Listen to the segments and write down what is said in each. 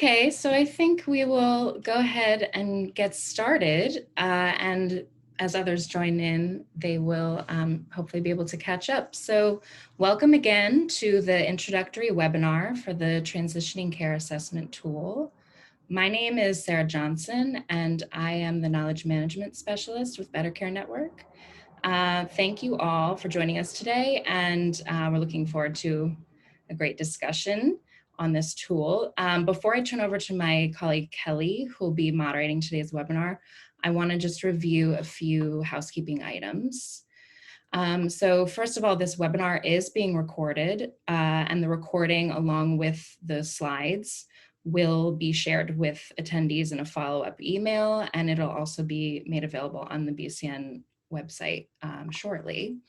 Okay, so I think we will go ahead and get started. And as others join in, they will hopefully be able to catch up. So welcome again to the introductory webinar for the Transitioning Care Assessment Tool. My name is Sarah Johnson, and I am the Knowledge Management Specialist with Better Care Network. Thank you all for joining us today, and we're looking forward to a great discussion on this tool. Before I turn over to my colleague Kelly, who will be moderating today's webinar, I want to just review a few housekeeping items. So first of all, this webinar is being recorded, and the recording along with the slides will be shared with attendees in a follow-up email, and it'll also be made available on the BCN website shortly.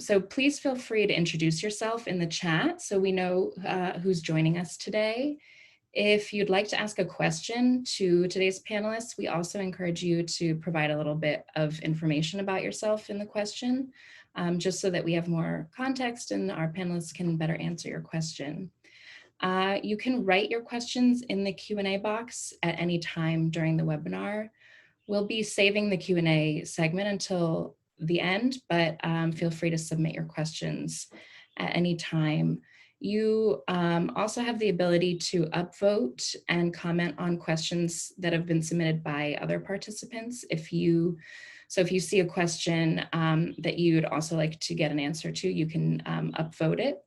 So please feel free to introduce yourself in the chat so we know who's joining us today. If you'd like to ask a question to today's panelists, we also encourage you to provide a little bit of information about yourself in the question, just so that we have more context and our panelists can better answer your question. You can write your questions in the Q&A box at any time during the webinar. We'll be saving the Q&A segment until the end, but feel free to submit your questions at any time. You also have the ability to upvote and comment on questions that have been submitted by other participants. If you see a question that you'd also like to get an answer to, you can upvote it.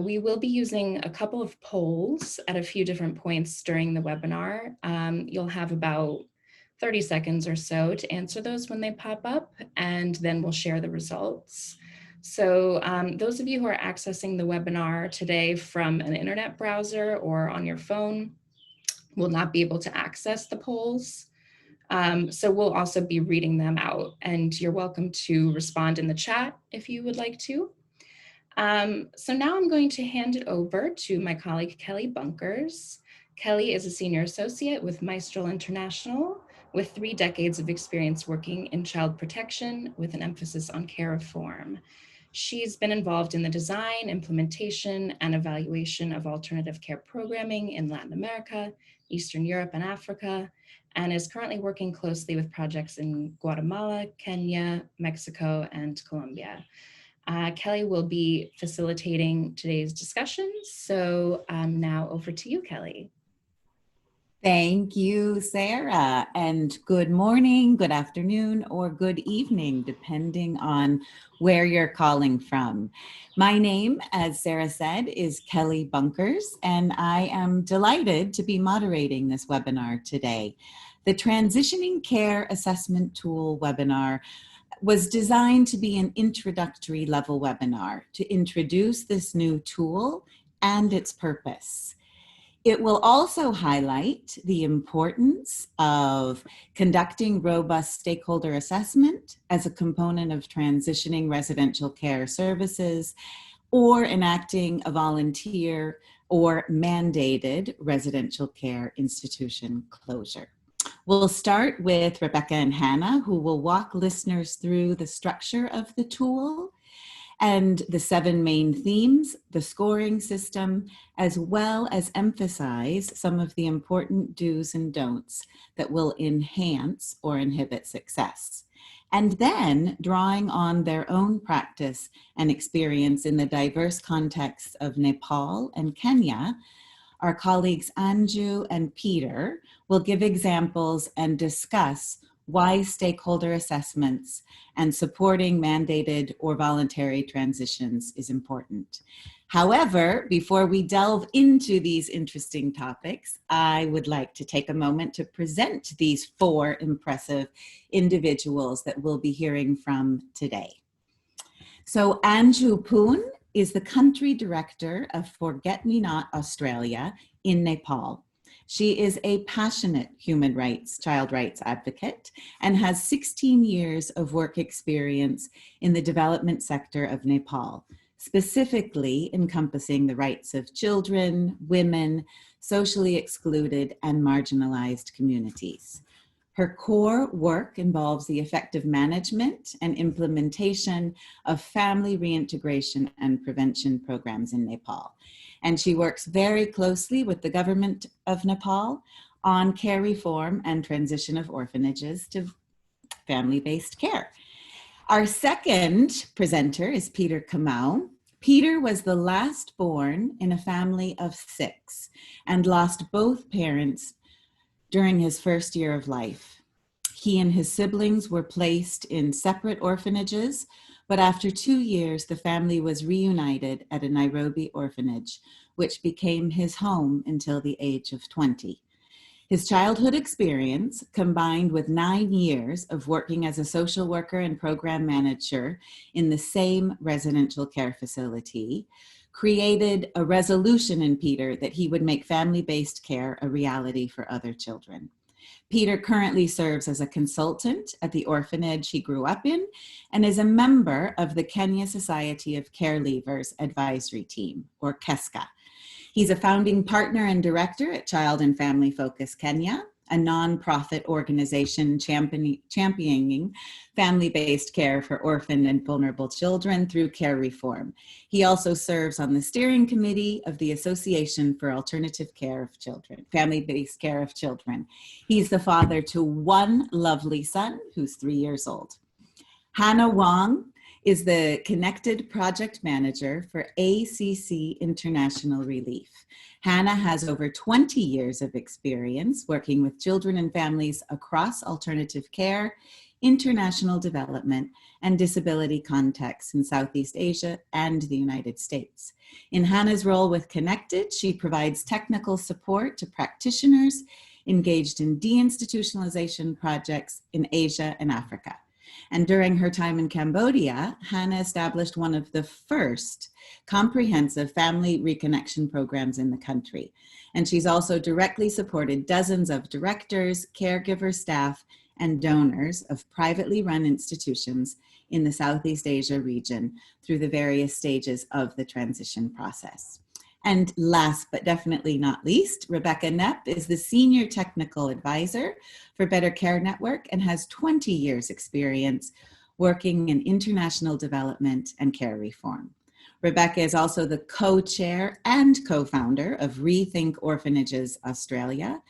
We will be using a couple of polls at a few different points during the webinar. You'll have about 30 seconds or so to answer those when they pop up, and then we'll share the results. So those of you who are accessing the webinar today from an internet browser or on your phone will not be able to access the polls. So we'll also be reading them out, and you're welcome to respond in the chat if you would like to. So now I'm going to hand it over to my colleague, Kelly Bunkers. Kelly is a senior associate with Maestral International, with 3 decades of experience working in child protection with an emphasis on care reform. She's been involved in the design, implementation, and evaluation of alternative care programming in Latin America, Eastern Europe, and Africa, and is currently working closely with projects in Guatemala, Kenya, Mexico, and Colombia. Kelly will be facilitating today's discussion. So now over to you, Kelly. Thank you, Sarah, and good morning, good afternoon, or good evening, depending on where you're calling from. My name, as Sarah said, is Kelly Bunkers, and I am delighted to be moderating this webinar today. The Transitioning Care Assessment Tool webinar was designed to be an introductory level webinar to introduce this new tool and its purpose. It will also highlight the importance of conducting robust stakeholder assessment as a component of transitioning residential care services or enacting a volunteer or mandated residential care institution closure. We'll start with Rebecca and Hannah, who will walk listeners through the structure of the tool and the 7 main themes, the scoring system, as well as emphasize some of the important do's and don'ts that will enhance or inhibit success. And then, drawing on their own practice and experience in the diverse contexts of Nepal and Kenya, our colleagues Anju and Peter will give examples and discuss why stakeholder assessments and supporting mandated or voluntary transitions is important. However, before we delve into these interesting topics, I would like to take a moment to present these 4 impressive individuals that we'll be hearing from today. So Anju Poon is the country director of Forget Me Not Australia in Nepal. She is a passionate human rights, child rights advocate and has 16 years of work experience in the development sector of Nepal, specifically encompassing the rights of children, women, socially excluded, and marginalized communities. Her core work involves the effective management and implementation of family reintegration and prevention programs in Nepal. and she works very closely with the government of Nepal on care reform and transition of orphanages to family-based care. Our second presenter is Peter Kamau. Peter was the last born in a family of 6 and lost both parents during his first year of life. He and his siblings were placed in separate orphanages, but after 2 years, the family was reunited at a Nairobi orphanage, which became his home until the age of 20. His childhood experience, combined with 9 years of working as a social worker and program manager in the same residential care facility, created a resolution in Peter that he would make family-based care a reality for other children. Peter currently serves as a consultant at the orphanage he grew up in and is a member of the Kenya Society of Care Leavers Advisory Team, or KESCA. He's a founding partner and director at Child and Family Focus Kenya, a nonprofit organization championing family-based care for orphaned and vulnerable children through care reform. He also serves on the steering committee of the Association for Alternative Care of Children, Family-Based Care of Children. He's the father to 1 lovely son who's 3 years old. Hannah Wong is the Connected Project Manager for ACC International Relief. Hannah has over 20 years of experience working with children and families across alternative care, international development, and disability contexts in Southeast Asia and the United States. In Hannah's role with Connected, she provides technical support to practitioners engaged in deinstitutionalization projects in Asia and Africa. And during her time in Cambodia, Hannah established one of the first comprehensive family reconnection programs in the country. And she's also directly supported dozens of directors, caregiver staff, and donors of privately run institutions in the Southeast Asia region through the various stages of the transition process. And last but definitely not least, Rebecca Nhep is the Senior Technical Advisor for Better Care Network and has 20 years experience working in international development and care reform. Rebecca is also the co-chair and co-founder of Rethink Orphanages Australia,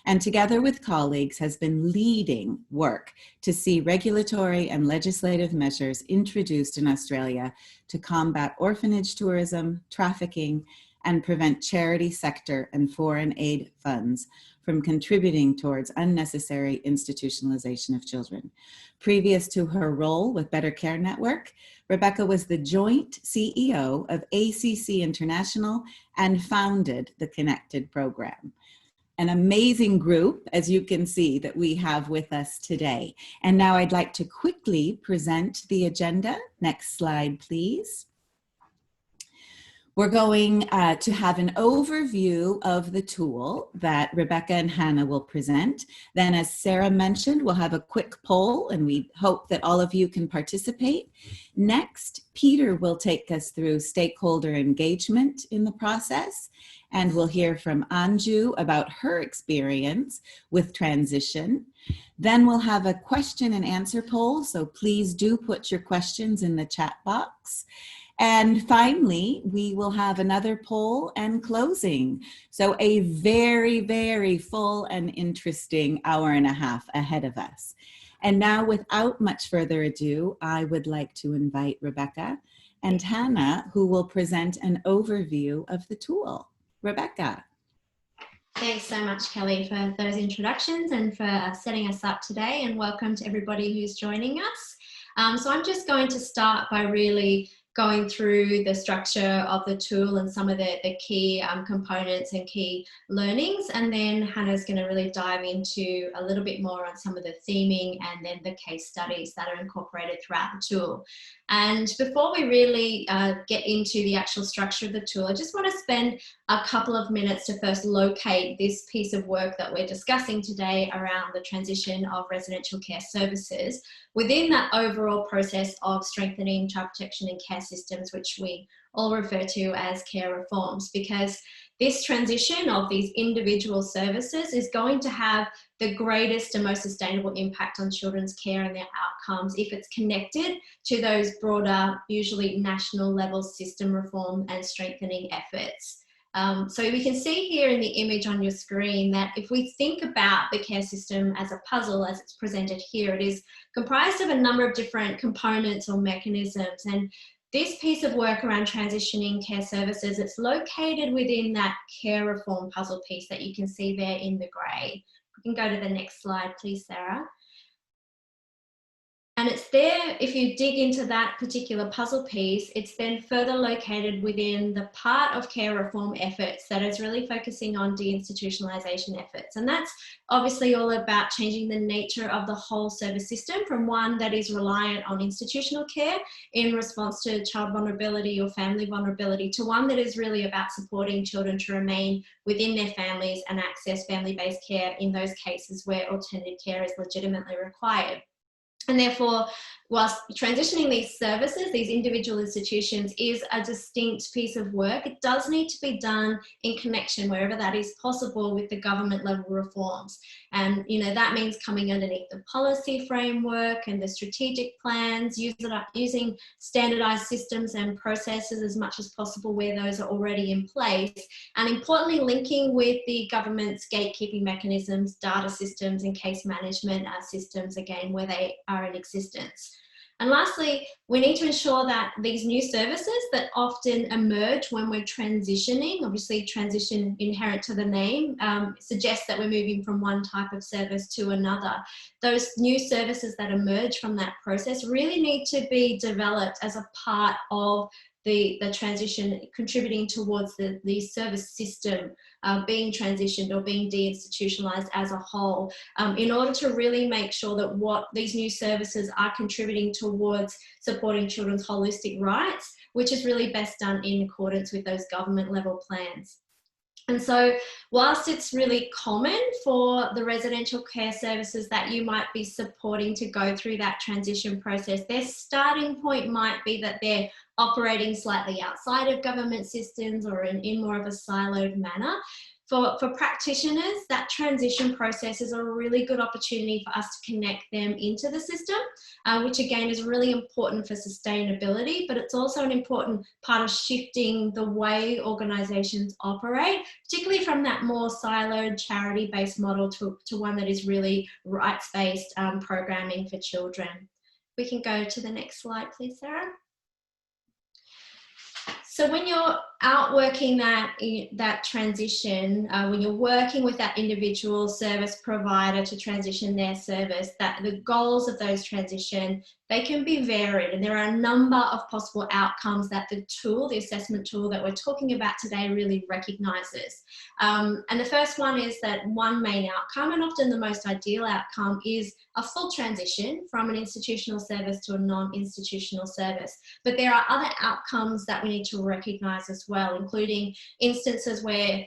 and together with colleagues has been leading work to see regulatory and legislative measures introduced in Australia to combat orphanage tourism, trafficking, and prevent charity sector and foreign aid funds from contributing towards unnecessary institutionalization of children. Previous to her role with Better Care Network, Rebecca was the joint CEO of ACC International and founded the Connected program. An amazing group, as you can see, that we have with us today. And now I'd like to quickly present the agenda. Next slide, please. We're going to have an overview of the tool that Rebecca and Hannah will present. Then, as Sarah mentioned, we'll have a quick poll, and we hope that all of you can participate. Next, Peter will take us through stakeholder engagement in the process, and we'll hear from Anju about her experience with transition. Then we'll have a question and answer poll, so please do put your questions in the chat box. And finally, we will have another poll and closing. So a very, very full and interesting hour and a half ahead of us. And now, without much further ado, I would like to invite Rebecca and Hannah, who will present an overview of the tool. Rebecca. Thanks so much, Kelly, for those introductions and for setting us up today. And welcome to everybody who's joining us. So I'm just going to start by really going through the structure of the tool and some of the key components and key learnings. And then Hannah's going to really dive into a little bit more on some of the theming and then the case studies that are incorporated throughout the tool. And before we really get into the actual structure of the tool, I just want to spend a couple of minutes to first locate this piece of work that we're discussing today around the transition of residential care services within that overall process of strengthening child protection and care systems, which we all refer to as care reforms, because this transition of these individual services is going to have the greatest and most sustainable impact on children's care and their outcomes if it's connected to those broader, usually national level system reform and strengthening efforts. So we can see here in the image on your screen that if we think about the care system as a puzzle, as it's presented here, it is comprised of a number of different components or mechanisms. And this piece of work around transitioning care services, it's located within that care reform puzzle piece that you can see there in the grey. We can go to the next slide, please, Sarah. And it's there, if you dig into that particular puzzle piece, it's then further located within the part of care reform efforts that is really focusing on deinstitutionalisation efforts. And that's obviously all about changing the nature of the whole service system from one that is reliant on institutional care in response to child vulnerability or family vulnerability to one that is really about supporting children to remain within their families and access family-based care in those cases where alternative care is legitimately required. And therefore, whilst transitioning these services, these individual institutions, is a distinct piece of work, it does need to be done in connection, wherever that is possible, with the government level reforms. And, you know, that means coming underneath the policy framework and the strategic plans, using standardized systems and processes as much as possible where those are already in place. And importantly, linking with the government's gatekeeping mechanisms, data systems and case management systems, again, where they are in existence. And lastly, we need to ensure that these new services that often emerge when we're transitioning, obviously transition inherent to the name, suggests that we're moving from one type of service to another. Those new services that emerge from that process really need to be developed as a part of the transition, contributing towards the service system being transitioned or being deinstitutionalized as a whole, in order to really make sure that what these new services are contributing towards supporting children's holistic rights, which is really best done in accordance with those government level plans. And so whilst it's really common for the residential care services that you might be supporting to go through that transition process, their starting point might be that they're operating slightly outside of government systems or in more of a siloed manner. For practitioners, that transition process is a really good opportunity for us to connect them into the system, which again is really important for sustainability, but it's also an important part of shifting the way organisations operate, particularly from that more siloed charity-based model to one that is really rights-based programming for children. We can go to the next slide, please, Sarah. So when you're out working that transition, when you're working with that individual service provider to transition their service, that the goals of those transition, they can be varied, and there are a number of possible outcomes that the assessment tool that we're talking about today really recognises. And the first one is that one main outcome, and often the most ideal outcome, is a full transition from an institutional service to a non-institutional service. But there are other outcomes that we need to recognise as well, including instances where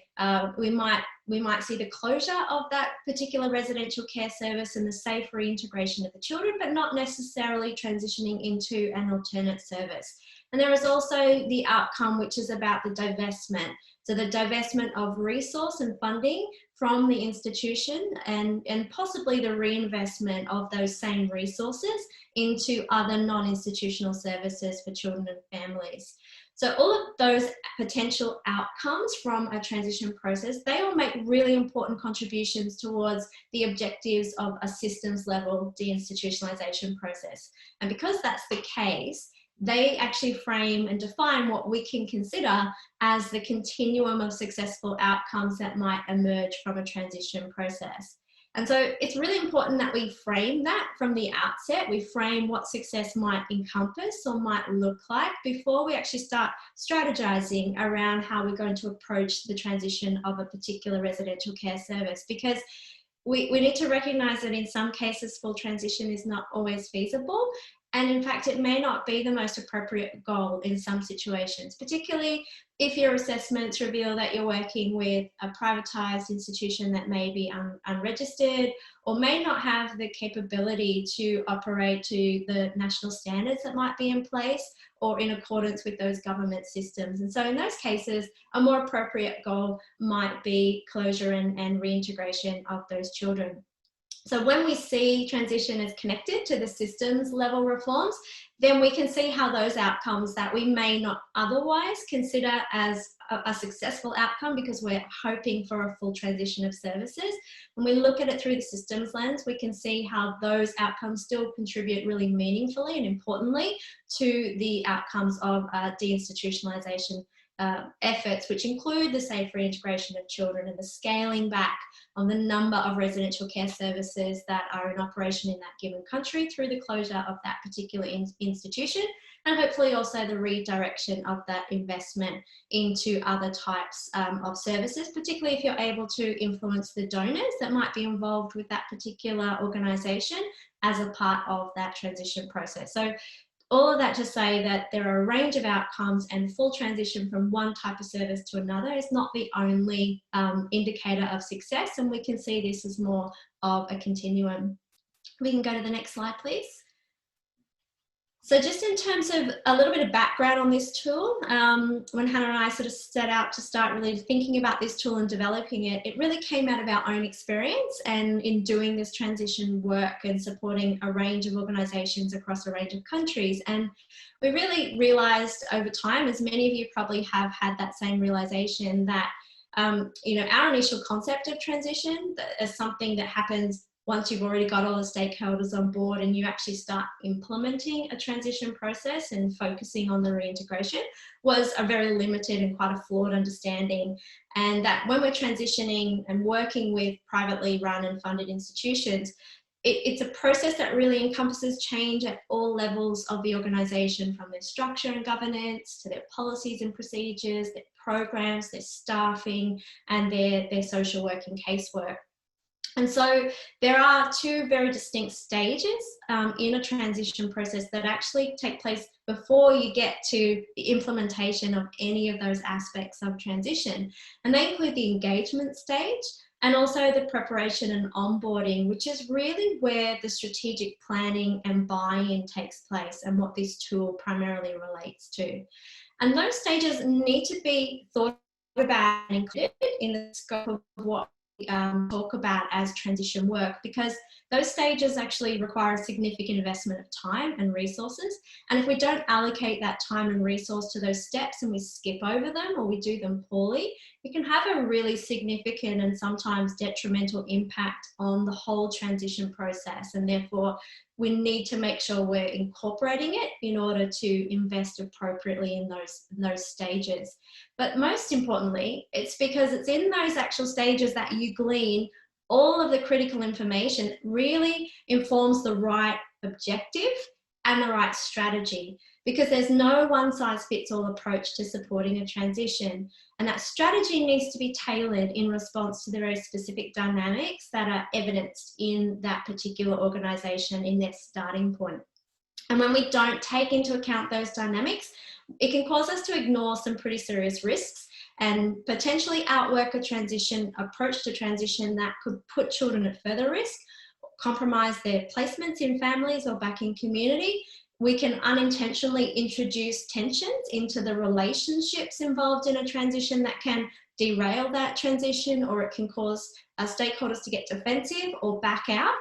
we might see the closure of that particular residential care service and the safe reintegration of the children, but not necessarily transitioning into an alternate service. And there is also the outcome, which is about the divestment. So the divestment of resource and funding from the institution and possibly the reinvestment of those same resources into other non-institutional services for children and families. So all of those potential outcomes from a transition process, they all make really important contributions towards the objectives of a systems level deinstitutionalization process. And because that's the case, they actually frame and define what we can consider as the continuum of successful outcomes that might emerge from a transition process. And so it's really important that we frame that from the outset. We frame what success might encompass or might look like before we actually start strategizing around how we're going to approach the transition of a particular residential care service, because we need to recognize that in some cases full transition is not always feasible. And in fact, it may not be the most appropriate goal in some situations, particularly if your assessments reveal that you're working with a privatised institution that may be unregistered or may not have the capability to operate to the national standards that might be in place or in accordance with those government systems. And so in those cases, a more appropriate goal might be closure and reintegration of those children. So when we see transition as connected to the systems level reforms, then we can see how those outcomes that we may not otherwise consider as a successful outcome because we're hoping for a full transition of services. When we look at it through the systems lens, we can see how those outcomes still contribute really meaningfully and importantly to the outcomes of deinstitutionalization efforts, which include the safe reintegration of children and the scaling back on the number of residential care services that are in operation in that given country through the closure of that particular institution, and hopefully also the redirection of that investment into other types of services, particularly if you're able to influence the donors that might be involved with that particular organisation as a part of that transition process. So all of that to say that there are a range of outcomes, and full transition from one type of service to another is not the only indicator of success, and we can see this as more of a continuum. We can go to the next slide, please. So just in terms of a little bit of background on this tool, when Hannah and I sort of set out to start really thinking about this tool and developing it, it really came out of our own experience and in doing this transition work and supporting a range of organisations across a range of countries. And we really realised over time, as many of you probably have had that same realisation, that you know, our initial concept of transition as something that happens once you've already got all the stakeholders on board and you actually start implementing a transition process and focusing on the reintegration, was a very limited and quite a flawed understanding. And that when we're transitioning and working with privately run and funded institutions, it's a process that really encompasses change at all levels of the organisation, from their structure and governance to their policies and procedures, their programs, their staffing, and their social work and casework. And so there are two very distinct stages in a transition process that actually take place before you get to the implementation of any of those aspects of transition. And they include the engagement stage and also the preparation and onboarding, which is really where the strategic planning and buy-in takes place and what this tool primarily relates to. And those stages need to be thought about and included in the scope of what talk about as transition work, because those stages actually require a significant investment of time and resources. And if we don't allocate that time and resource to those steps and we skip over them or we do them poorly, it can have a really significant and sometimes detrimental impact on the whole transition process. And therefore, we need to make sure we're incorporating it in order to invest appropriately in those stages. But most importantly, it's because it's in those actual stages that you glean all of the critical information that really informs the right objective and the right strategy, because there's no one-size-fits-all approach to supporting a transition. And that strategy needs to be tailored in response to the very specific dynamics that are evidenced in that particular organisation in their starting point. And when we don't take into account those dynamics, it can cause us to ignore some pretty serious risks and potentially outwork a transition approach to transition that could put children at further risk, compromise their placements in families or back in community. We can unintentionally introduce tensions into the relationships involved in a transition that can derail that transition, or it can cause stakeholders to get defensive or back out.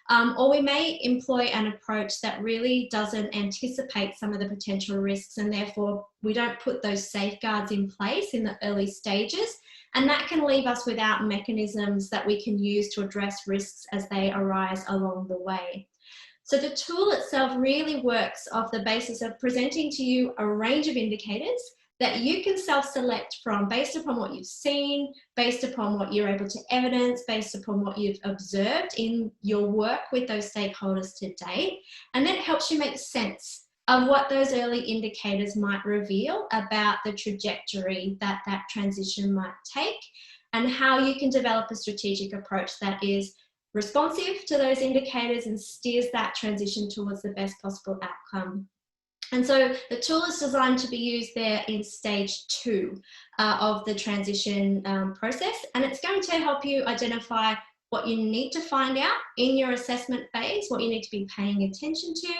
Or we may employ an approach that really doesn't anticipate some of the potential risks, and therefore we don't put those safeguards in place in the early stages, and that can leave us without mechanisms that we can use to address risks as they arise along the way. So the tool itself really works off the basis of presenting to you a range of indicators that you can self-select from based upon what you've seen, based upon what you're able to evidence, based upon what you've observed in your work with those stakeholders to date. And that helps you make sense of what those early indicators might reveal about the trajectory that that transition might take, and how you can develop a strategic approach that is responsive to those indicators and steers that transition towards the best possible outcome. And so the tool is designed to be used there in stage 2 of the transition process, and it's going to help you identify what you need to find out in your assessment phase, what you need to be paying attention to,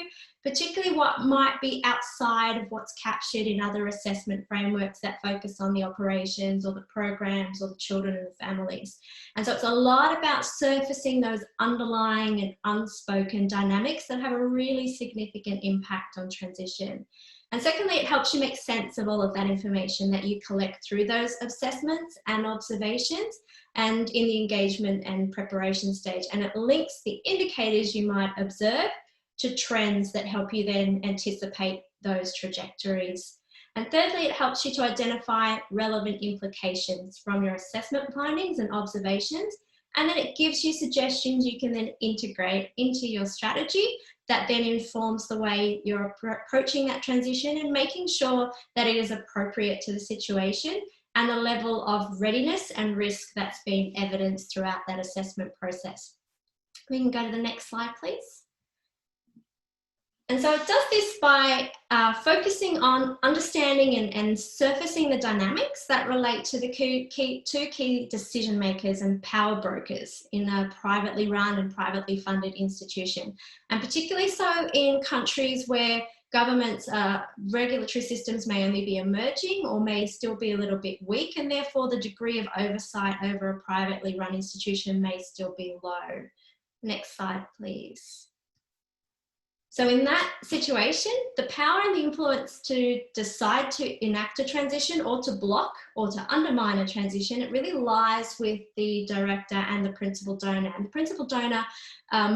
particularly what might be outside of what's captured in other assessment frameworks that focus on the operations or the programs or the children and the families. And so it's a lot about surfacing those underlying and unspoken dynamics that have a really significant impact on transition. And secondly, it helps you make sense of all of that information that you collect through those assessments and observations and in the engagement and preparation stage. And it links the indicators you might observe to trends that help you then anticipate those trajectories. And thirdly, it helps you to identify relevant implications from your assessment findings and observations. And then it gives you suggestions you can then integrate into your strategy that then informs the way you're approaching that transition and making sure that it is appropriate to the situation and the level of readiness and risk that's been evidenced throughout that assessment process. We can go to the next slide, please. And so it does this by focusing on understanding and surfacing the dynamics that relate to the two key decision makers and power brokers in a privately run and privately funded institution. And particularly so in countries where governments' regulatory systems may only be emerging or may still be a little bit weak, and therefore the degree of oversight over a privately run institution may still be low. Next slide, please. So in that situation, the power and the influence to decide to enact a transition or to block or to undermine a transition, it really lies with the director and the principal donor. And the principal donor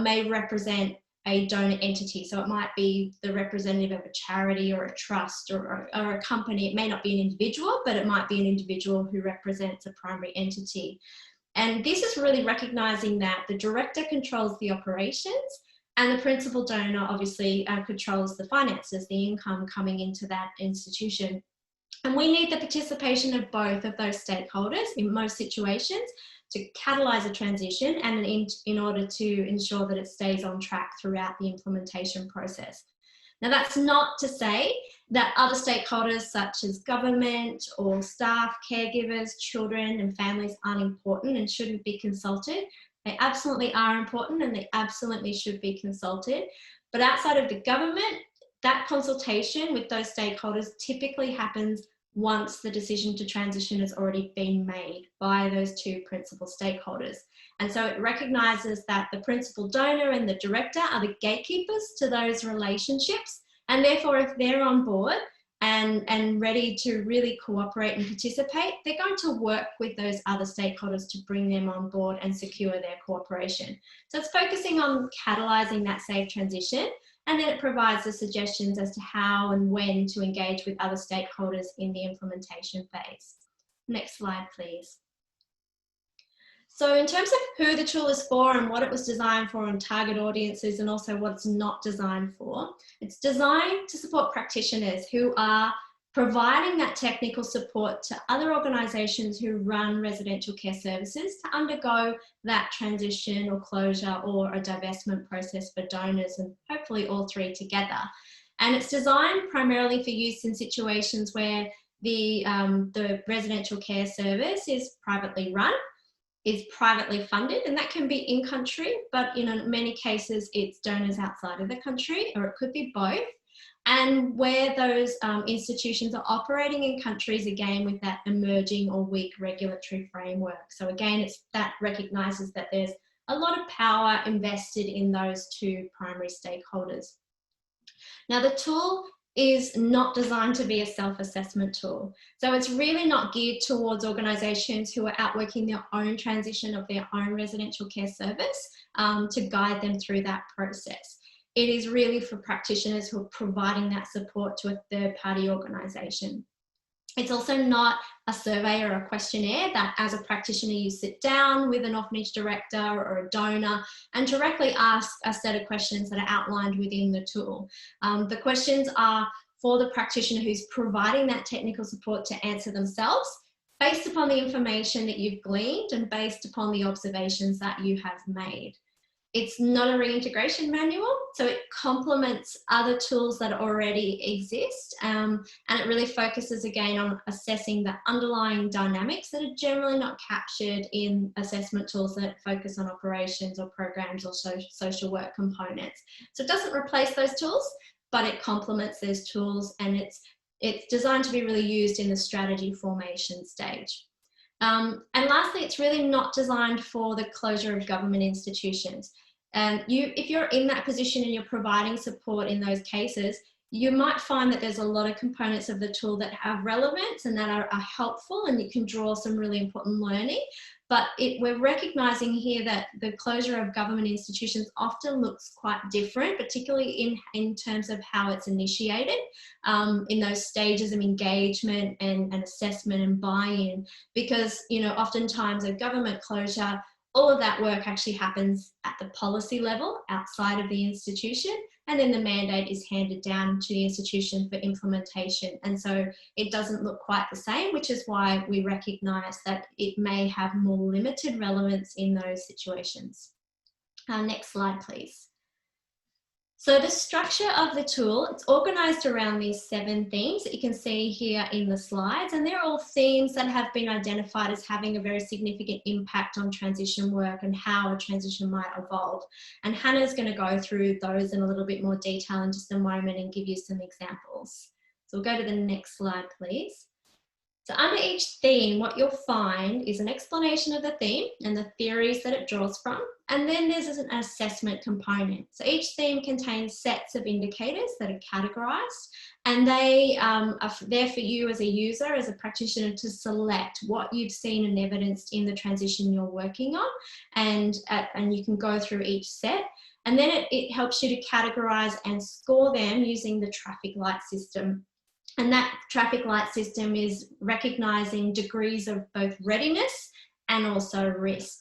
may represent a donor entity. So it might be the representative of a charity or a trust or a company. It may not be an individual, but it might be an individual who represents a primary entity. And this is really recognizing that the director controls the operations and the principal donor obviously controls the finances, the income coming into that institution. And we need the participation of both of those stakeholders in most situations to catalyse a transition and in order to ensure that it stays on track throughout the implementation process. Now, that's not to say that other stakeholders such as government or staff, caregivers, children and families aren't important and shouldn't be consulted. They absolutely are important and they absolutely should be consulted. But outside of the government, that consultation with those stakeholders typically happens once the decision to transition has already been made by those two principal stakeholders. And so it recognises that the principal donor and the director are the gatekeepers to those relationships. And therefore, if they're on board and ready to really cooperate and participate, they're going to work with those other stakeholders to bring them on board and secure their cooperation. So it's focusing on catalysing that safe transition, and then it provides the suggestions as to how and when to engage with other stakeholders in the implementation phase. Next slide, please. So in terms of who the tool is for and what it was designed for and target audiences and also what it's not designed for, it's designed to support practitioners who are providing that technical support to other organisations who run residential care services to undergo that transition or closure or a divestment process for donors, and hopefully all three together. And it's designed primarily for use in situations where the residential care service is privately run, is privately funded, and that can be in country, but in many cases it's donors outside of the country, or it could be both. And where those institutions are operating in countries, again, with that emerging or weak regulatory framework. So again, that recognises that there's a lot of power invested in those two primary stakeholders. Now, the tool is not designed to be a self-assessment tool. So it's really not geared towards organisations who are out working their own transition of their own residential care service to guide them through that process. It is really for practitioners who are providing that support to a third-party organisation. It's also not a survey or a questionnaire that as a practitioner you sit down with an orphanage director or a donor and directly ask a set of questions that are outlined within the tool. The questions are for the practitioner who's providing that technical support to answer themselves based upon the information that you've gleaned and based upon the observations that you have made. It's not a reintegration manual, so it complements other tools that already exist, and it really focuses again on assessing the underlying dynamics that are generally not captured in assessment tools that focus on operations or programs or social work components. So it doesn't replace those tools, but it complements those tools, and it's designed to be really used in the strategy formation stage. And lastly, it's really not designed for the closure of government institutions. If you're in that position and you're providing support in those cases, you might find that there's a lot of components of the tool that have relevance and that are helpful, and you can draw some really important learning. But we're recognising here that the closure of government institutions often looks quite different, particularly in terms of how it's initiated, in those stages of engagement and assessment and buy-in, because, you know, oftentimes a government closure, all of that work actually happens at the policy level outside of the institution, and then the mandate is handed down to the institution for implementation. And so it doesn't look quite the same, which is why we recognise that it may have more limited relevance in those situations. Next slide, please. So the structure of the tool, it's organised around these 7 themes that you can see here in the slides, and they're all themes that have been identified as having a very significant impact on transition work and how a transition might evolve. And Hannah's going to go through those in a little bit more detail in just a moment and give you some examples. So we'll go to the next slide, please. So under each theme, what you'll find is an explanation of the theme and the theories that it draws from, and then there's an assessment component. So each theme contains sets of indicators that are categorized, and they are there for you as a user, as a practitioner, to select what you've seen and evidenced in the transition you're working on, and you can go through each set. And then it helps you to categorize and score them using the traffic light system. And that traffic light system is recognizing degrees of both readiness and also risk.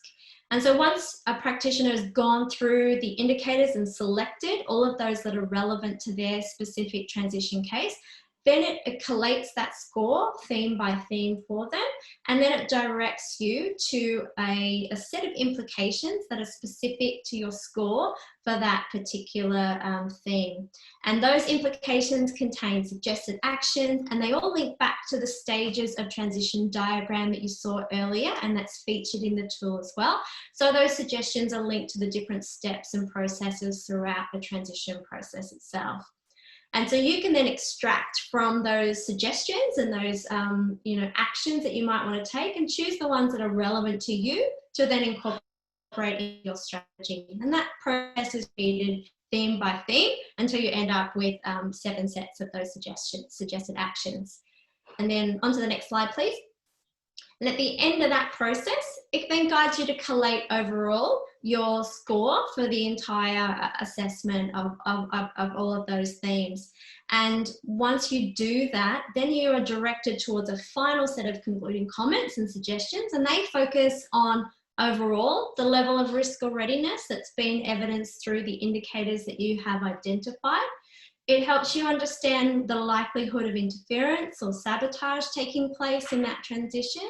And so once a practitioner has gone through the indicators and selected all of those that are relevant to their specific transition case, then it collates that score theme by theme for them, and then it directs you to a set of implications that are specific to your score for that particular theme. And those implications contain suggested actions, and they all link back to the stages of transition diagram that you saw earlier, and that's featured in the tool as well. So those suggestions are linked to the different steps and processes throughout the transition process itself. And so you can then extract from those suggestions and those actions that you might want to take, and choose the ones that are relevant to you to then incorporate in your strategy. And that process is repeated theme by theme until you end up with 7 sets of those suggested actions. And then onto the next slide, please. And at the end of that process, it then guides you to collate overall your score for the entire assessment of all of those themes. And once you do that, then you are directed towards a final set of concluding comments and suggestions, and they focus on overall the level of risk or readiness that's been evidenced through the indicators that you have identified. It helps you understand the likelihood of interference or sabotage taking place in that transition.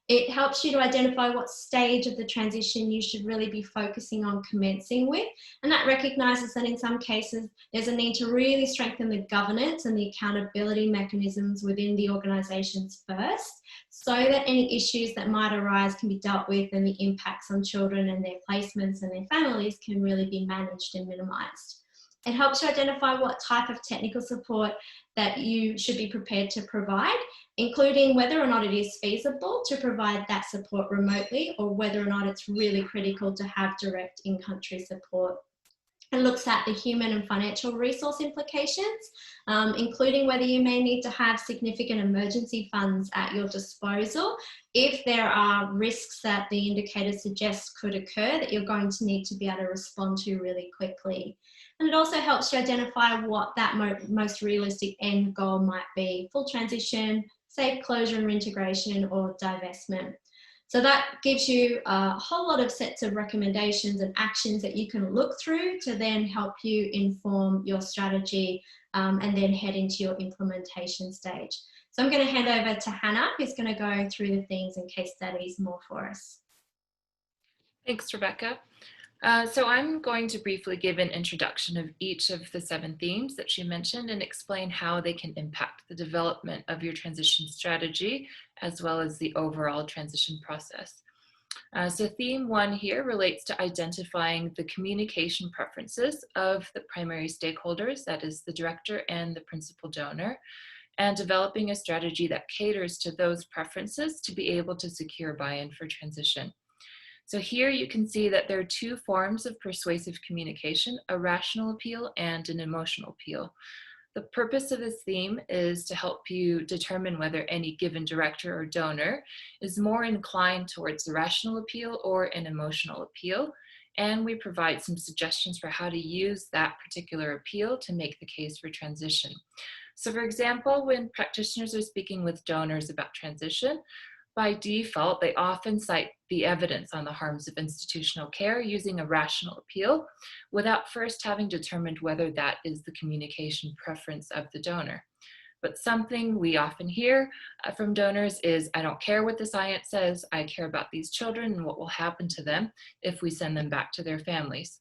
It helps you to identify what stage of the transition you should really be focusing on commencing with. And that recognises that in some cases, there's a need to really strengthen the governance and the accountability mechanisms within the organisations first, so that any issues that might arise can be dealt with, and the impacts on children and their placements and their families can really be managed and minimised. It helps you identify what type of technical support that you should be prepared to provide, including whether or not it is feasible to provide that support remotely, or whether or not it's really critical to have direct in-country support. It looks at the human and financial resource implications, including whether you may need to have significant emergency funds at your disposal if there are risks that the indicator suggests could occur that you're going to need to be able to respond to really quickly. And it also helps you identify what that most realistic end goal might be: full transition, safe closure and reintegration, or divestment. So that gives you a whole lot of sets of recommendations and actions that you can look through to then help you inform your strategy and then head into your implementation stage. So I'm going to hand over to Hannah, who's going to go through the themes and case studies more for us. Thanks, Rebecca. So I'm going to briefly give an introduction of each of the 7 themes that she mentioned and explain how they can impact the development of your transition strategy, as well as the overall transition process. So theme 1 here relates to identifying the communication preferences of the primary stakeholders, that is the director and the principal donor, and developing a strategy that caters to those preferences to be able to secure buy-in for transition. So here you can see that there are 2 forms of persuasive communication, a rational appeal and an emotional appeal. The purpose of this theme is to help you determine whether any given director or donor is more inclined towards the rational appeal or an emotional appeal. And we provide some suggestions for how to use that particular appeal to make the case for transition. So for example, when practitioners are speaking with donors about transition, by default, they often cite the evidence on the harms of institutional care using a rational appeal without first having determined whether that is the communication preference of the donor. But something we often hear from donors is, I don't care what the science says, I care about these children and what will happen to them if we send them back to their families.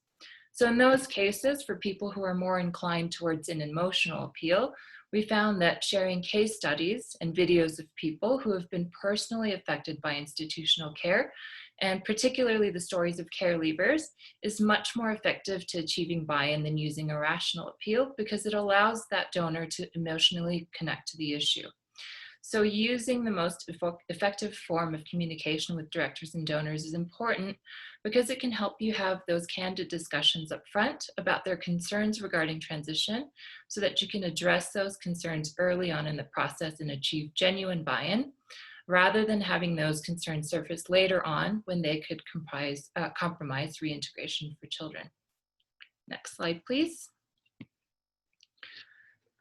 So in those cases, for people who are more inclined towards an emotional appeal, we found that sharing case studies and videos of people who have been personally affected by institutional care, and particularly the stories of care leavers, is much more effective to achieving buy-in than using a rational appeal because it allows that donor to emotionally connect to the issue. So using the most effective form of communication with directors and donors is important because it can help you have those candid discussions up front about their concerns regarding transition so that you can address those concerns early on in the process and achieve genuine buy-in, rather than having those concerns surface later on when they could compromise reintegration for children. Next slide, please.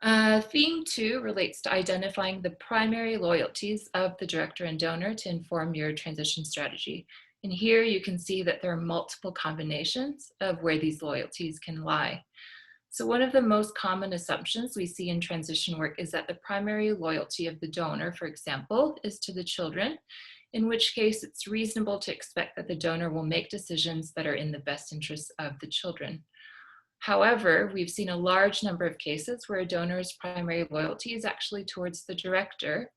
Theme 2 relates to identifying the primary loyalties of the director and donor to inform your transition strategy. And here you can see that there are multiple combinations of where these loyalties can lie. So one of the most common assumptions we see in transition work is that the primary loyalty of the donor, for example, is to the children, in which case it's reasonable to expect that the donor will make decisions that are in the best interests of the children. However, we've seen a large number of cases where a donor's primary loyalty is actually towards the director,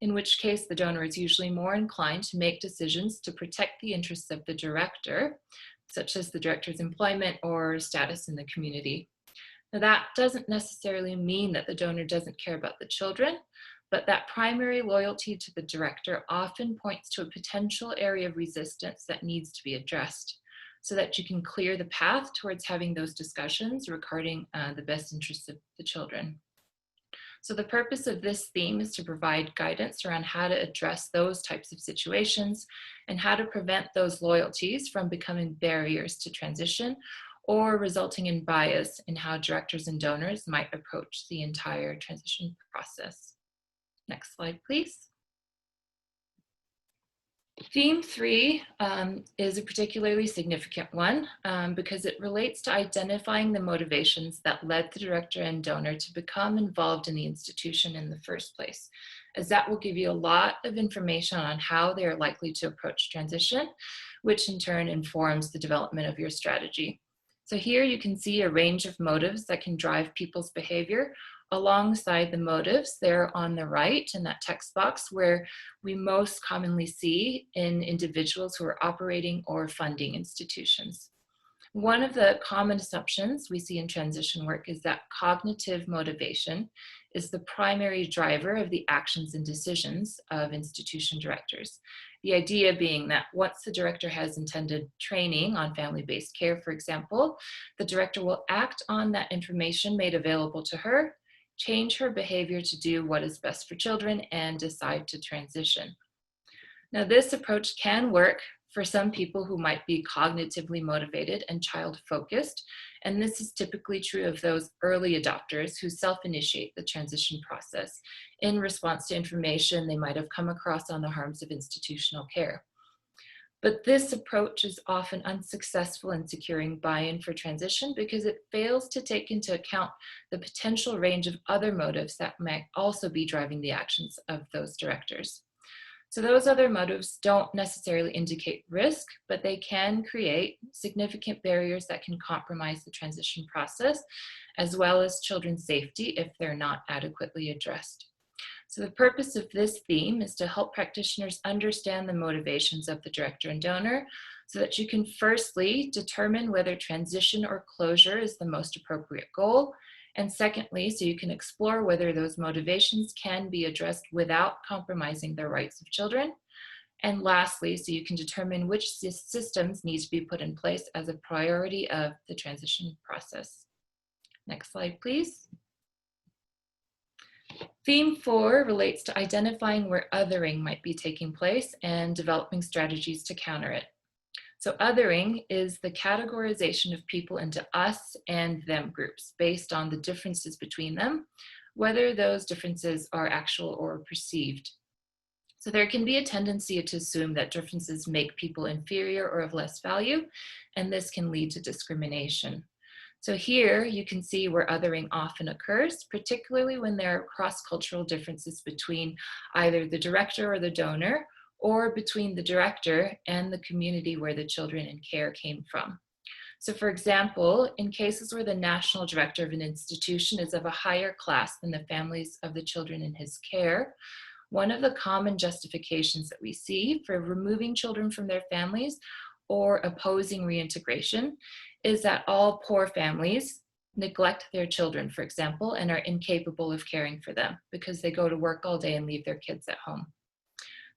in which case the donor is usually more inclined to make decisions to protect the interests of the director, such as the director's employment or status in the community. Now, that doesn't necessarily mean that the donor doesn't care about the children, but that primary loyalty to the director often points to a potential area of resistance that needs to be addressed, so that you can clear the path towards having those discussions regarding the best interests of the children. So the purpose of this theme is to provide guidance around how to address those types of situations and how to prevent those loyalties from becoming barriers to transition or resulting in bias in how directors and donors might approach the entire transition process. Next slide, please. Theme 3 is a particularly significant one because it relates to identifying the motivations that led the director and donor to become involved in the institution in the first place, as that will give you a lot of information on how they are likely to approach transition, which in turn informs the development of your strategy. So here you can see a range of motives that can drive people's behavior alongside the motives there on the right in that text box where we most commonly see in individuals who are operating or funding institutions. One of the common assumptions we see in transition work is that cognitive motivation is the primary driver of the actions and decisions of institution directors. The idea being that once the director has intended training on family-based care, for example, the director will act on that information made available to her, change her behavior to do what is best for children, and decide to transition. Now, this approach can work for some people who might be cognitively motivated and child-focused, and this is typically true of those early adopters who self-initiate the transition process in response to information they might have come across on the harms of institutional care. But this approach is often unsuccessful in securing buy-in for transition because it fails to take into account the potential range of other motives that might also be driving the actions of those directors. So those other motives don't necessarily indicate risk, but they can create significant barriers that can compromise the transition process, as well as children's safety if they're not adequately addressed. So the purpose of this theme is to help practitioners understand the motivations of the director and donor so that you can firstly determine whether transition or closure is the most appropriate goal. And secondly, so you can explore whether those motivations can be addressed without compromising the rights of children. And lastly, so you can determine which systems need to be put in place as a priority of the transition process. Next slide, please. Theme 4 relates to identifying where othering might be taking place and developing strategies to counter it. So othering is the categorization of people into us and them groups based on the differences between them, whether those differences are actual or perceived. So there can be a tendency to assume that differences make people inferior or of less value, and this can lead to discrimination. So here you can see where othering often occurs, particularly when there are cross-cultural differences between either the director or the donor, or between the director and the community where the children in care came from. So for example, in cases where the national director of an institution is of a higher class than the families of the children in his care, one of the common justifications that we see for removing children from their families or opposing reintegration is that all poor families neglect their children, for example, and are incapable of caring for them because they go to work all day and leave their kids at home.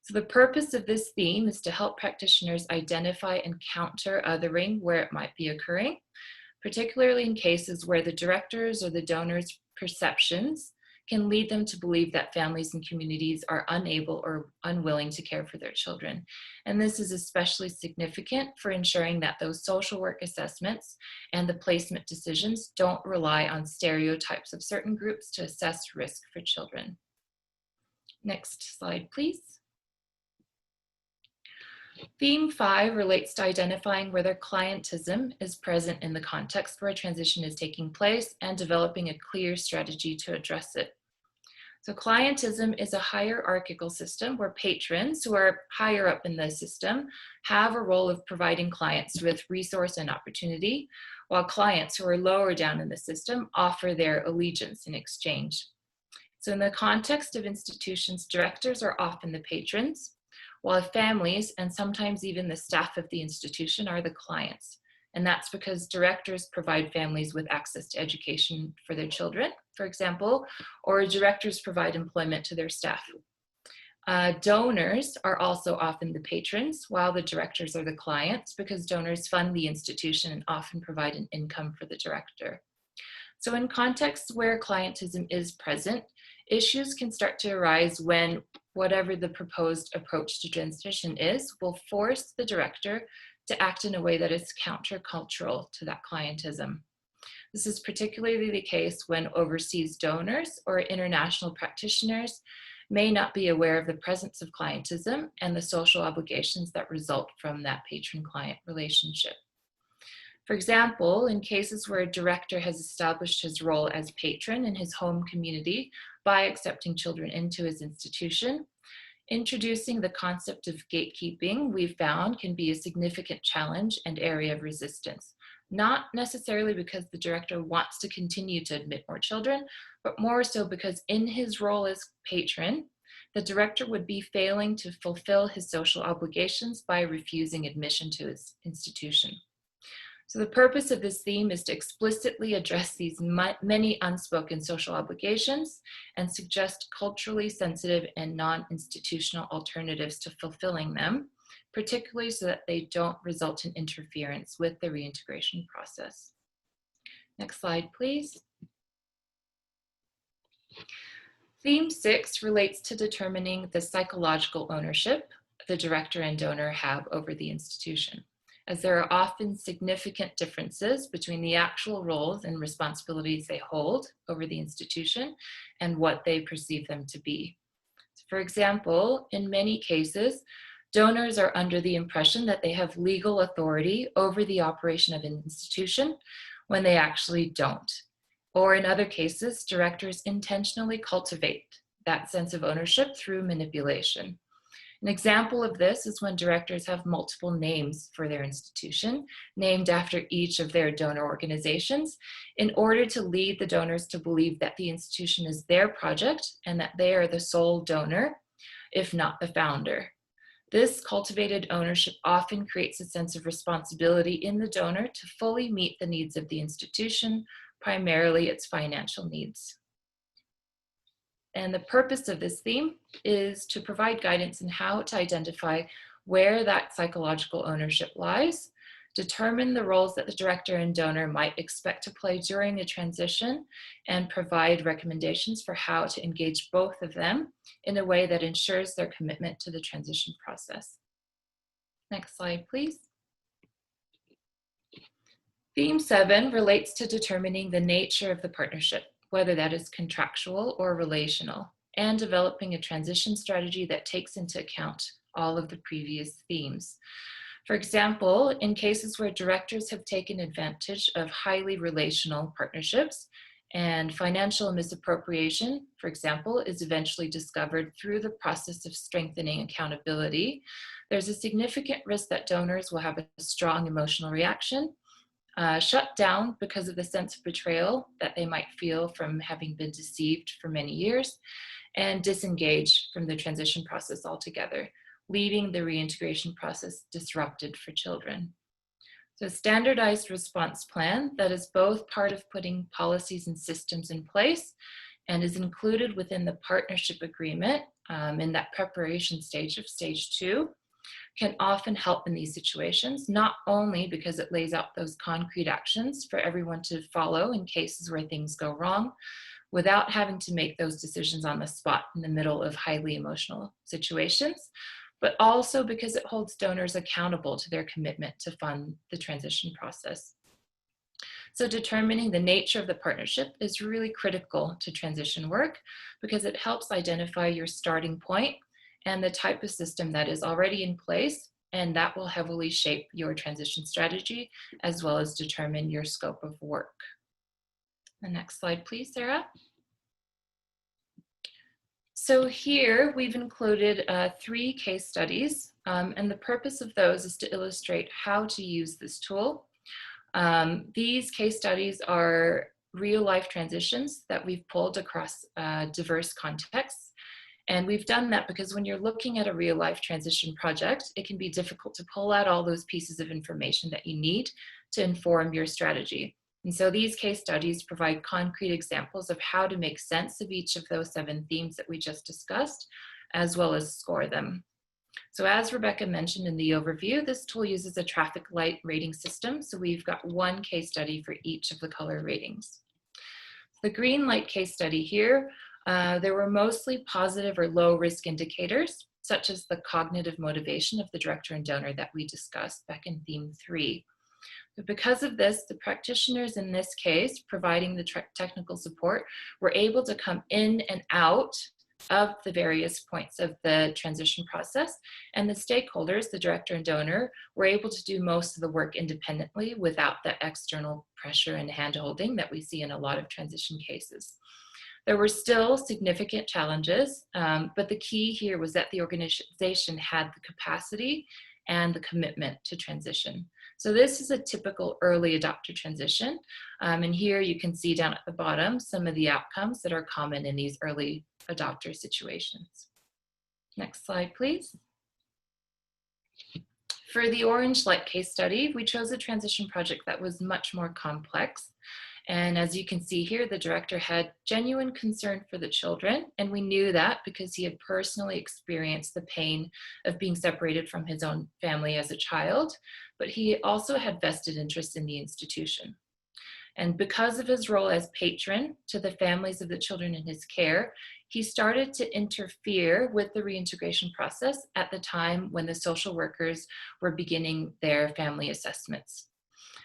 So the purpose of this theme is to help practitioners identify and counter othering where it might be occurring, particularly in cases where the directors or the donors' perceptions can lead them to believe that families and communities are unable or unwilling to care for their children. And this is especially significant for ensuring that those social work assessments and the placement decisions don't rely on stereotypes of certain groups to assess risk for children. Next slide, please. Theme 5 relates to identifying whether clientism is present in the context where a transition is taking place and developing a clear strategy to address it. So clientism is a hierarchical system where patrons who are higher up in the system have a role of providing clients with resource and opportunity, while clients who are lower down in the system offer their allegiance in exchange. So in the context of institutions, directors are often the patrons, while families and sometimes even the staff of the institution are the clients. And that's because directors provide families with access to education for their children, for example, or directors provide employment to their staff. Donors are also often the patrons, while the directors are the clients, because donors fund the institution and often provide an income for the director. So in contexts where clientism is present, issues can start to arise when whatever the proposed approach to transition is will force the director to act in a way that is countercultural to that clientism. This is particularly the case when overseas donors or international practitioners may not be aware of the presence of clientism and the social obligations that result from that patron-client relationship. For example, in cases where a director has established his role as patron in his home community by accepting children into his institution, introducing the concept of gatekeeping, we've found, can be a significant challenge and area of resistance. Not necessarily because the director wants to continue to admit more children, but more so because in his role as patron, the director would be failing to fulfill his social obligations by refusing admission to his institution. So the purpose of this theme is to explicitly address these many unspoken social obligations and suggest culturally sensitive and non-institutional alternatives to fulfilling them, particularly so that they don't result in interference with the reintegration process. Next slide, please. Theme 6 relates to determining the psychological ownership the director and donor have over the institution, as there are often significant differences between the actual roles and responsibilities they hold over the institution and what they perceive them to be. For example, in many cases, donors are under the impression that they have legal authority over the operation of an institution when they actually don't. Or in other cases, directors intentionally cultivate that sense of ownership through manipulation. An example of this is when directors have multiple names for their institution, named after each of their donor organizations, in order to lead the donors to believe that the institution is their project and that they are the sole donor, if not the founder. This cultivated ownership often creates a sense of responsibility in the donor to fully meet the needs of the institution, primarily its financial needs. And the purpose of this theme is to provide guidance in how to identify where that psychological ownership lies, determine the roles that the director and donor might expect to play during a transition, and provide recommendations for how to engage both of them in a way that ensures their commitment to the transition process. Next slide, please. Theme 7 relates to determining the nature of the partnership, whether that is contractual or relational, and developing a transition strategy that takes into account all of the previous themes. For example, in cases where directors have taken advantage of highly relational partnerships and financial misappropriation, for example, is eventually discovered through the process of strengthening accountability, there's a significant risk that donors will have a strong emotional reaction, shut down because of the sense of betrayal that they might feel from having been deceived for many years, and disengage from the transition process altogether, leaving the reintegration process disrupted for children. So a standardized response plan that is both part of putting policies and systems in place and is included within the partnership agreement in that preparation stage of stage 2, can often help in these situations, not only because it lays out those concrete actions for everyone to follow in cases where things go wrong, without having to make those decisions on the spot in the middle of highly emotional situations, but also because it holds donors accountable to their commitment to fund the transition process. So determining the nature of the partnership is really critical to transition work because it helps identify your starting point and the type of system that is already in place, and that will heavily shape your transition strategy as well as determine your scope of work. The next slide, please, Sarah. So here we've included 3 case studies, and the purpose of those is to illustrate how to use this tool. These case studies are real-life transitions that we've pulled across diverse contexts. And we've done that because when you're looking at a real-life transition project, it can be difficult to pull out all those pieces of information that you need to inform your strategy. And so these case studies provide concrete examples of how to make sense of each of those 7 themes that we just discussed, as well as score them. So as Rebecca mentioned in the overview, this tool uses a traffic light rating system. So we've got 1 case study for each of the color ratings. The green light case study here, there were mostly positive or low risk indicators, such as the cognitive motivation of the director and donor that we discussed back in theme 3. But because of this, the practitioners in this case, providing the technical support, were able to come in and out of the various points of the transition process, and the stakeholders, the director and donor, were able to do most of the work independently without the external pressure and hand-holding that we see in a lot of transition cases. There were still significant challenges, but the key here was that the organization had the capacity and the commitment to transition. So this is a typical early adopter transition. And here you can see down at the bottom some of the outcomes that are common in these early adopter situations. Next slide, please. For the orange light case study, we chose a transition project that was much more complex. And as you can see here, the director had genuine concern for the children, and we knew that because he had personally experienced the pain of being separated from his own family as a child, but he also had vested interest in the institution. And because of his role as patron to the families of the children in his care, he started to interfere with the reintegration process at the time when the social workers were beginning their family assessments.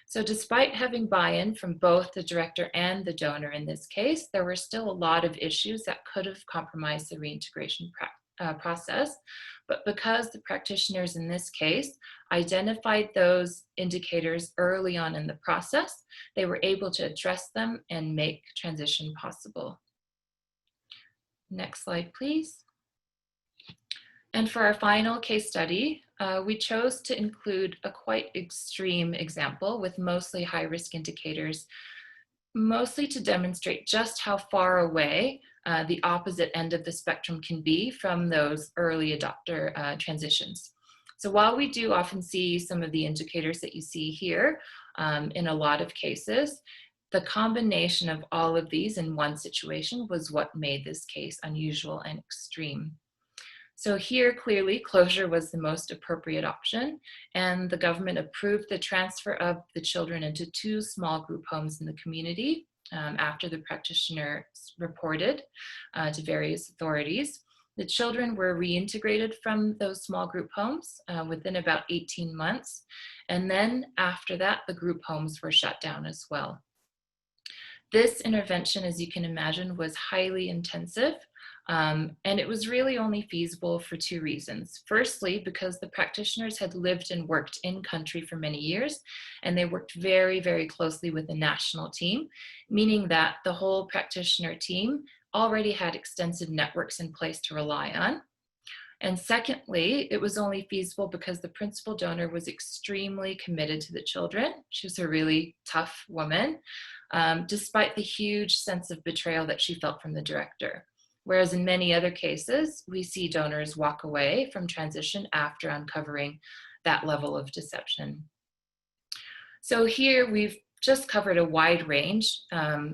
So despite having buy-in from both the director and the donor in this case, there were still a lot of issues that could have compromised the reintegration process. But because the practitioners in this case identified those indicators early on in the process, they were able to address them and make transition possible. Next slide, please. And for our final case study, we chose to include a quite extreme example with mostly high-risk indicators, mostly to demonstrate just how far away the opposite end of the spectrum can be from those early adopter transitions. So while we do often see some of the indicators that you see here in a lot of cases, the combination of all of these in one situation was what made this case unusual and extreme. So here, clearly, closure was the most appropriate option, and the government approved the transfer of the children into 2 small group homes in the community after the practitioner reported to various authorities. The children were reintegrated from those small group homes within about 18 months, and then after that, the group homes were shut down as well. This intervention, as you can imagine, was highly intensive. And it was really only feasible for 2 reasons. Firstly, because the practitioners had lived and worked in country for many years, and they worked very, very closely with the national team, meaning that the whole practitioner team already had extensive networks in place to rely on. And secondly, it was only feasible because the principal donor was extremely committed to the children. She was a really tough woman, despite the huge sense of betrayal that she felt from the director. Whereas in many other cases, we see donors walk away from transition after uncovering that level of deception. So here we've just covered a wide range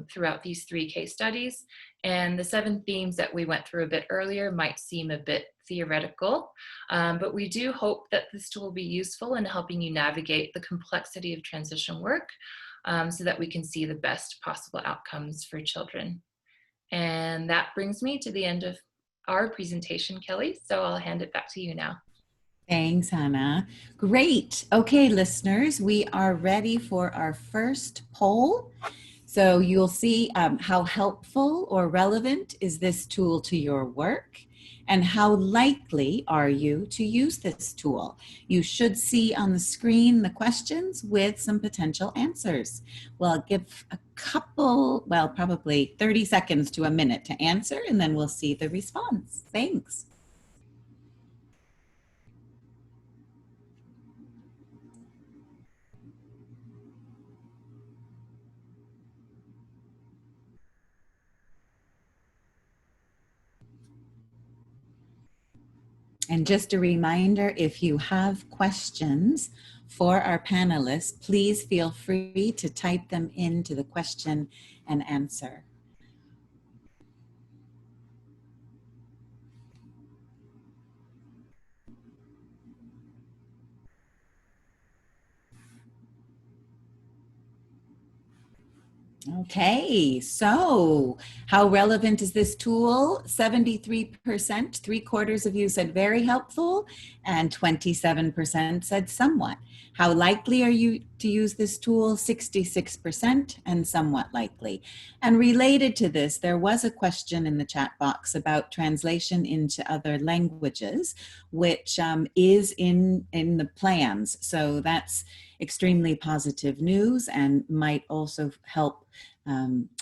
throughout these 3 case studies, and the 7 themes that we went through a bit earlier might seem a bit theoretical, but we do hope that this tool will be useful in helping you navigate the complexity of transition work so that we can see the best possible outcomes for children. And that brings me to the end of our presentation, Kelly. So I'll hand it back to you now. Thanks, Hannah. Great. Okay, listeners, we are ready for our first poll. So you'll see how helpful or relevant is this tool to your work, and how likely are you to use this tool? You should see on the screen the questions with some potential answers. We'll give a couple, well, probably 30 seconds to a minute to answer, and then we'll see the response. Thanks. And just a reminder, if you have questions for our panelists, please feel free to type them into the question and answer. Okay, so how relevant is this tool? 73%, 3/4 of you said very helpful, and 27% said somewhat. How likely are you to use this tool? 66% and somewhat likely. And related to this, there was a question in the chat box about translation into other languages, which is in the plans. So that's extremely positive news and might also help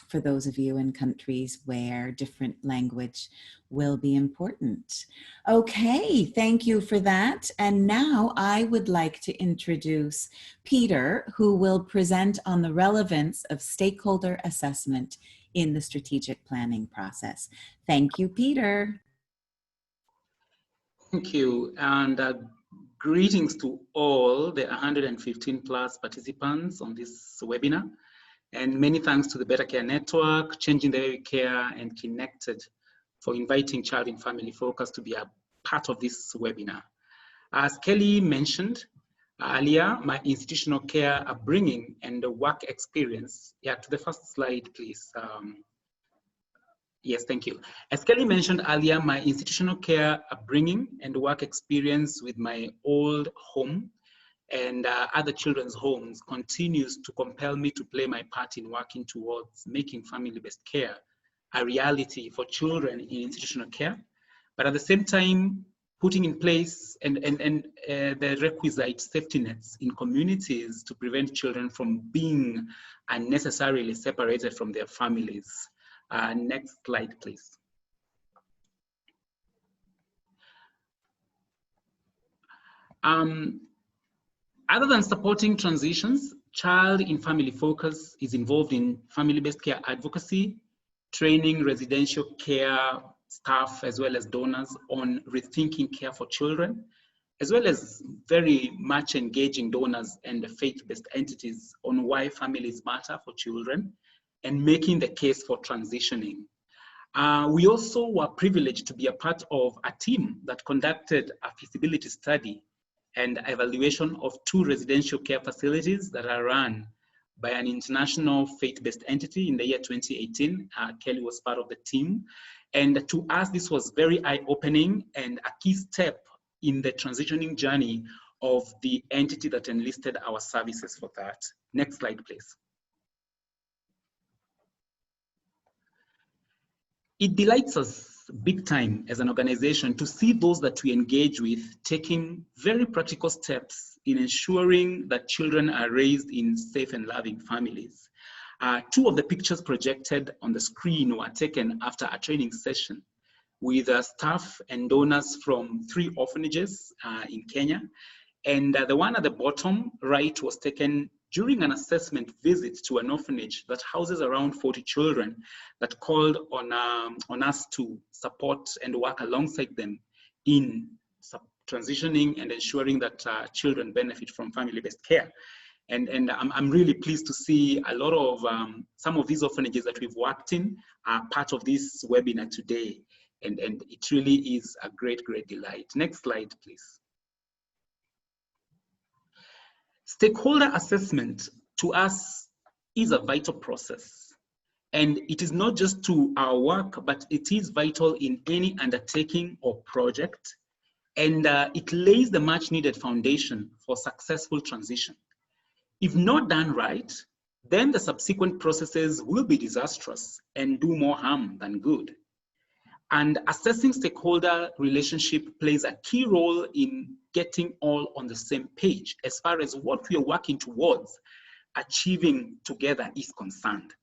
for those of you in countries where different language will be important. Okay, thank you for that. And now I would like to introduce Peter, who will present on the relevance of stakeholder assessment in the strategic planning process. Thank you, Peter. Thank you, and greetings to all the 115 plus participants on this webinar. And many thanks to the Better Care Network, Changing the Way We Care, and Connected for inviting Child and Family Focus to be a part of this webinar. As Kelly mentioned earlier, my institutional care upbringing and the work experience. Yeah, to the first slide, please. Yes, thank you. As Kelly mentioned earlier, my institutional care upbringing and work experience with my old home and other children's homes continues to compel me to play my part in working towards making family-based care a reality for children in institutional care, but at the same time, putting in place the requisite safety nets in communities to prevent children from being unnecessarily separated from their families. Next slide, please. Other than supporting transitions, Child in Family Focus is involved in family-based care advocacy, training residential care staff as well as donors on rethinking care for children, as well as very much engaging donors and faith-based entities on why families matter for children and making the case for transitioning. We also were privileged to be a part of a team that conducted a feasibility study and evaluation of 2 residential care facilities that are run by an international faith-based entity in the year 2018. Kelly was part of the team. And to us, this was very eye-opening and a key step in the transitioning journey of the entity that enlisted our services for that. Next slide, please. It delights us big time as an organization to see those that we engage with taking very practical steps in ensuring that children are raised in safe and loving families. 2 of the pictures projected on the screen were taken after a training session with staff and donors from 3 orphanages in Kenya. And the one at the bottom right was taken during an assessment visit to an orphanage that houses around 40 children that called on us to support and work alongside them in transitioning and ensuring that children benefit from family-based care. And I'm really pleased to see a lot of some of these orphanages that we've worked in are part of this webinar today. And it really is a great, great delight. Next slide, please. Stakeholder assessment to us is a vital process. And it is not just to our work, but it is vital in any undertaking or project. And it lays the much needed foundation for successful transition. If not done right, then the subsequent processes will be disastrous and do more harm than good. And assessing stakeholder relationship plays a key role in getting all on the same page as far as what we are working towards achieving together is concerned.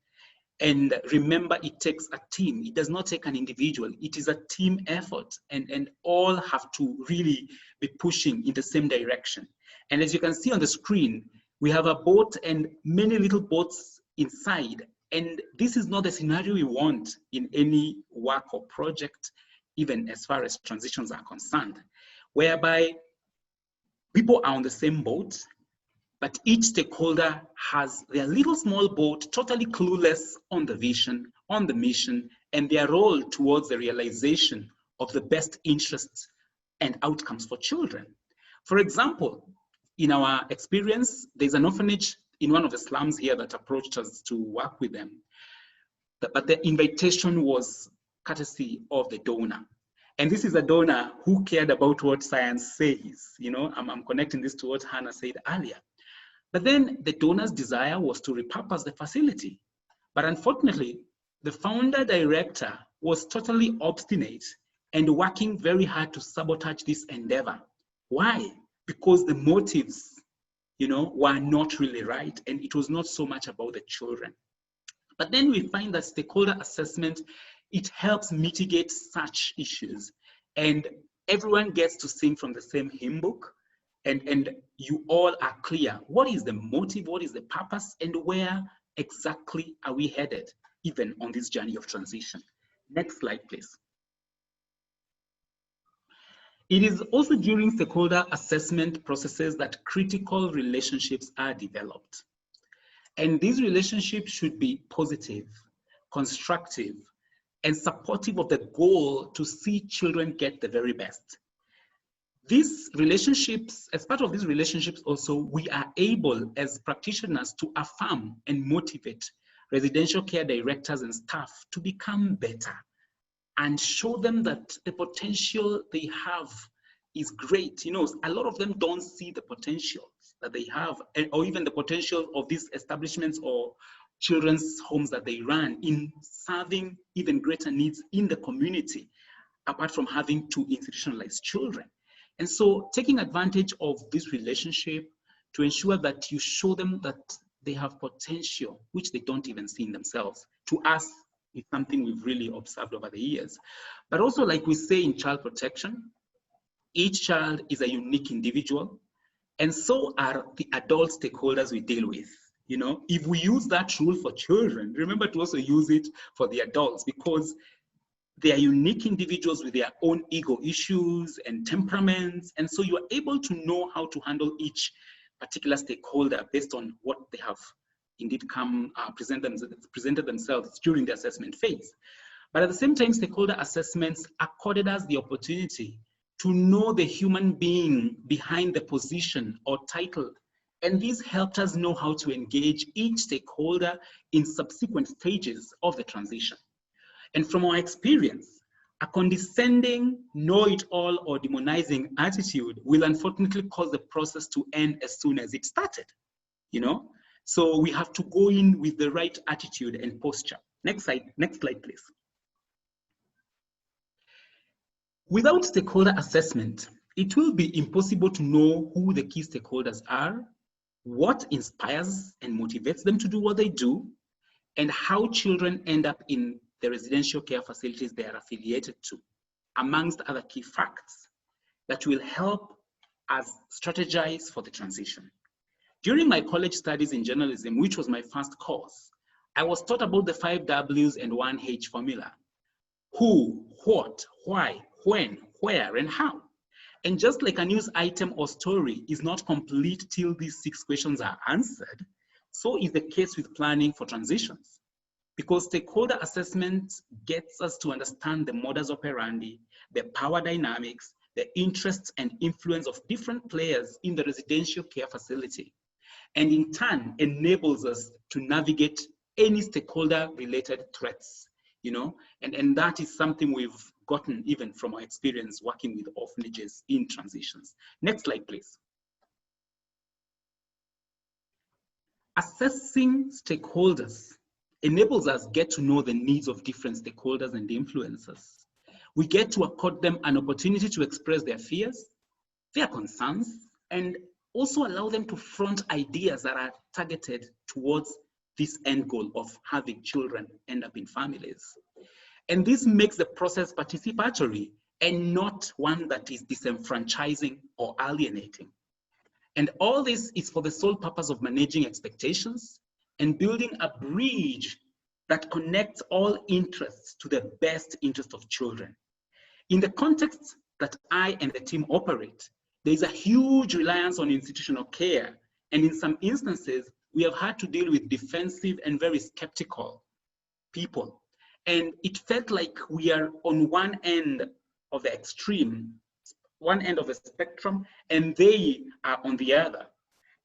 And remember, it takes a team. It does not take an individual. It is a team effort, and all have to really be pushing in the same direction. And as you can see on the screen, we have a boat and many little boats inside. And this is not the scenario we want in any work or project, even as far as transitions are concerned, whereby people are on the same boat, but each stakeholder has their little small boat, totally clueless on the vision, on the mission, and their role towards the realization of the best interests and outcomes for children. For example, in our experience, there's an orphanage in one of the slums here that approached us to work with them. But the invitation was courtesy of the donor. And this is a donor who cared about what science says. You know, I'm connecting this to what Hannah said earlier. But then the donor's desire was to repurpose the facility. But unfortunately, the founder director was totally obstinate and working very hard to sabotage this endeavor. Why? Because the motives, you know, were not really right, and it was not so much about the children. But then we find that stakeholder assessment, it helps mitigate such issues, and everyone gets to sing from the same hymn book, and you all are clear. What is the motive? What is the purpose? And where exactly are we headed, even on this journey of transition? Next slide, please. It is also during stakeholder assessment processes that critical relationships are developed. And these relationships should be positive, constructive, and supportive of the goal to see children get the very best. These relationships, as part of these relationships also, we are able as practitioners to affirm and motivate residential care directors and staff to become better and show them that the potential they have is great. You know, a lot of them don't see the potential that they have, or even the potential of these establishments or children's homes that they run in serving even greater needs in the community, apart from having to institutionalize children. And so taking advantage of this relationship to ensure that you show them that they have potential, which they don't even see in themselves, to us, is something we've really observed over the years. But also, like we say in child protection, Each child is a unique individual, and so are the adult stakeholders we deal with. You know, if we use that rule for children, remember to also use it for the adults, because they are unique individuals with their own ego issues and temperaments. And so you are able to know how to handle each particular stakeholder based on what they have indeed presented themselves during the assessment phase. But at the same time, stakeholder assessments accorded us the opportunity to know the human being behind the position or title. And this helped us know how to engage each stakeholder in subsequent stages of the transition. And from our experience, a condescending, know-it-all or demonizing attitude will unfortunately cause the process to end as soon as it started, you know? So we have to go in with the right attitude and posture. Next slide, please. Without stakeholder assessment, it will be impossible to know who the key stakeholders are, what inspires and motivates them to do what they do, and how children end up in the residential care facilities they are affiliated to, amongst other key facts that will help us strategize for the transition. During my college studies in journalism, which was my first course, I was taught about the 5 W's and 1 H formula: who, what, why, when, where, and how. And just like a news item or story is not complete till these 6 questions are answered, so is the case with planning for transitions. Because stakeholder assessment gets us to understand the modus operandi, the power dynamics, the interests and influence of different players in the residential care facility, and in turn enables us to navigate any stakeholder related threats, you know, and that is something we've gotten even from our experience working with orphanages in transitions. Next slide, please. Assessing stakeholders enables us get to know the needs of different stakeholders and influencers. We get to accord them an opportunity to express their fears, their concerns, and also allow them to front ideas that are targeted towards this end goal of having children end up in families. And this makes the process participatory and not one that is disenfranchising or alienating. And all this is for the sole purpose of managing expectations and building a bridge that connects all interests to the best interest of children. In the context that I and the team operate, there is a huge reliance on institutional care. And in some instances, we have had to deal with defensive and very skeptical people. And it felt like we are on one end of the extreme, one end of the spectrum, and they are on the other.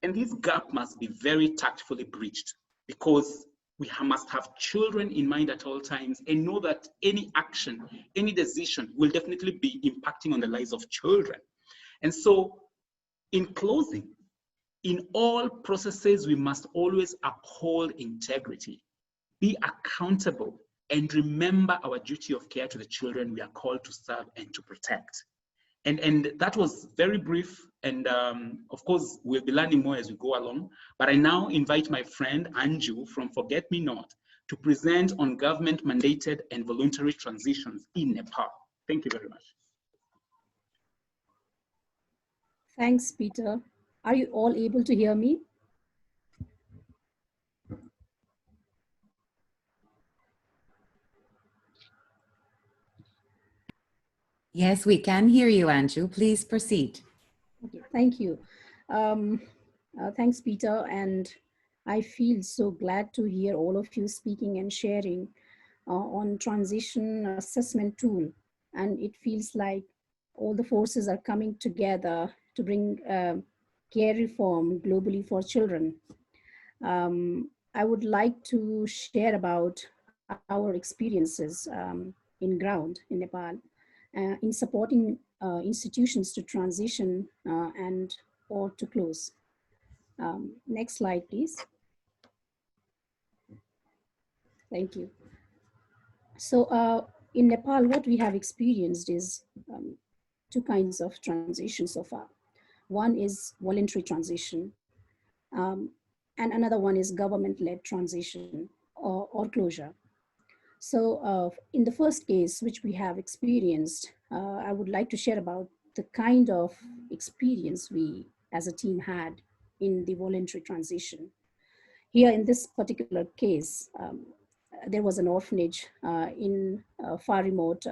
And this gap must be very tactfully bridged, because we must have children in mind at all times and know that any action, any decision will definitely be impacting on the lives of children. And so in closing, in all processes, we must always uphold integrity, be accountable, and remember our duty of care to the children we are called to serve and to protect. And that was very brief, and of course, we'll be learning more as we go along. But I now invite my friend Anju from Forget Me Not to present on government-mandated and voluntary transitions in Nepal. Thank you very much. Thanks, Peter. Are you all able to hear me? Yes, we can hear you, Anju. Please proceed. Okay, thank you. Thanks, Peter. And I feel so glad to hear all of you speaking and sharing on transition assessment tool. And it feels like all the forces are coming together to bring care reform globally for children. I would like to share about our experiences in ground in Nepal in supporting institutions to transition and or to close. Next slide, please. Thank you. So in Nepal, what we have experienced is 2 kinds of transition so far. One is voluntary transition, and another one is government-led transition or closure. So in the first case, which we have experienced, I would like to share about the kind of experience we as a team had in the voluntary transition. Here in this particular case, there was an orphanage in far remote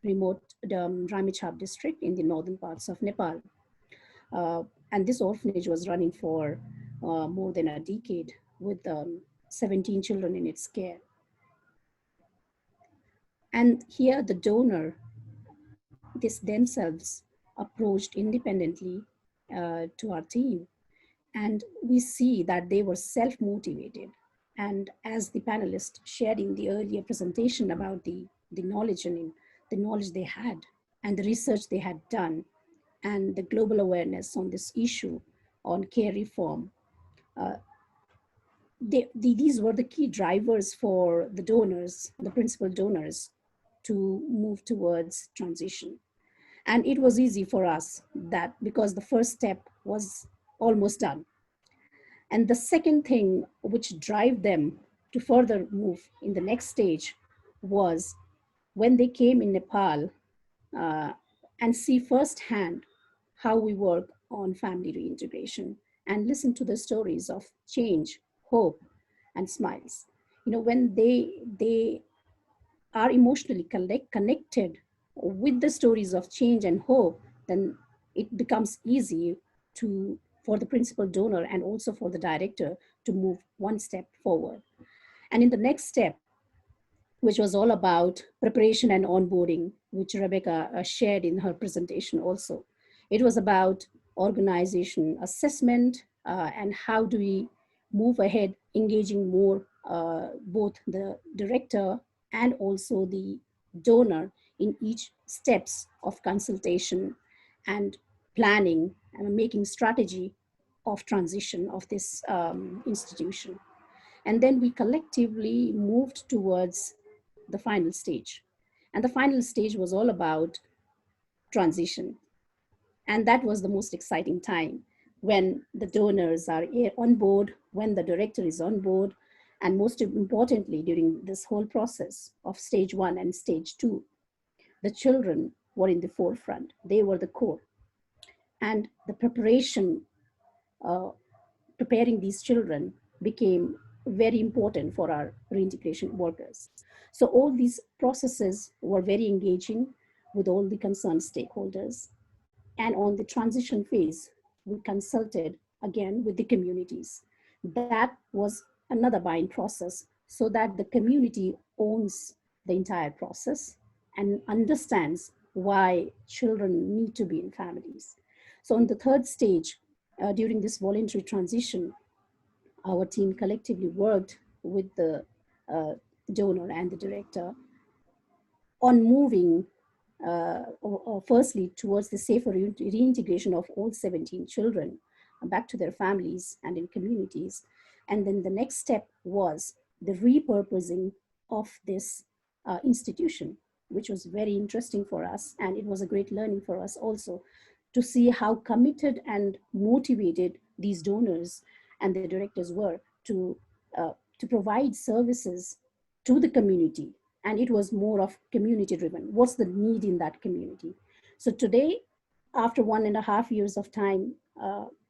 Ramechhap district in the northern parts of Nepal. And this orphanage was running for more than a decade with 17 children in its care. And here the donor, themselves approached independently to our team. And we see that they were self-motivated. And as the panelists shared in the earlier presentation about the knowledge and the knowledge they had and the research they had done and the global awareness on this issue on care reform, these were the key drivers for the donors, the principal donors, to move towards transition. And it was easy for us that because the first step was almost done. And the second thing which drive them to further move in the next stage was when they came in Nepal and see firsthand how we work on family reintegration and listen to the stories of change, hope, and smiles. You know, when they are emotionally connected with the stories of change and hope, then it becomes easy for the principal donor and also for the director to move one step forward. And in the next step, which was all about preparation and onboarding, which Rebecca shared in her presentation also. It was about organization assessment and how do we move ahead, engaging more both the director and also the donor in each steps of consultation and planning and making strategy of transition of this institution. And then we collectively moved towards the final stage. And the final stage was all about transition. And that was the most exciting time when the donors are on board, when the director is on board, and most importantly, during this whole process of stage 1 and stage 2, the children were in the forefront. They were the core. And the preparing these children became very important for our reintegration workers. So all these processes were very engaging with all the concerned stakeholders. And on the transition phase, we consulted again with the communities. That was another buying process so that the community owns the entire process and understands why children need to be in families. So on the third stage, during this voluntary transition, our team collectively worked with the donor and the director on moving firstly towards the safer reintegration of all 17 children back to their families and in communities. And then the next step was the repurposing of this institution, which was very interesting for us. And it was a great learning for us also to see how committed and motivated these donors and the directors were to provide services to the community. And it was more of community driven. What's the need in that community? So today, after 1.5 years of time,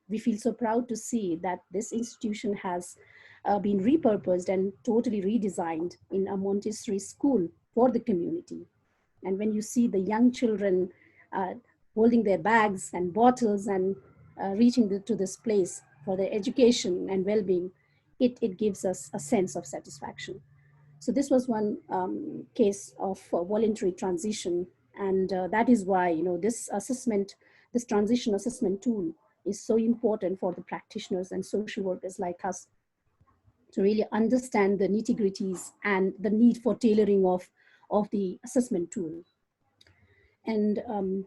we feel so proud to see that this institution has been repurposed and totally redesigned in a Montessori school for the community. And when you see the young children holding their bags and bottles and reaching to this place for their education and well-being, it gives us a sense of satisfaction. So this was one case of voluntary transition. And that is why, you know, this transition assessment tool is so important for the practitioners and social workers like us to really understand the nitty-gritties and the need for tailoring of the assessment tool. And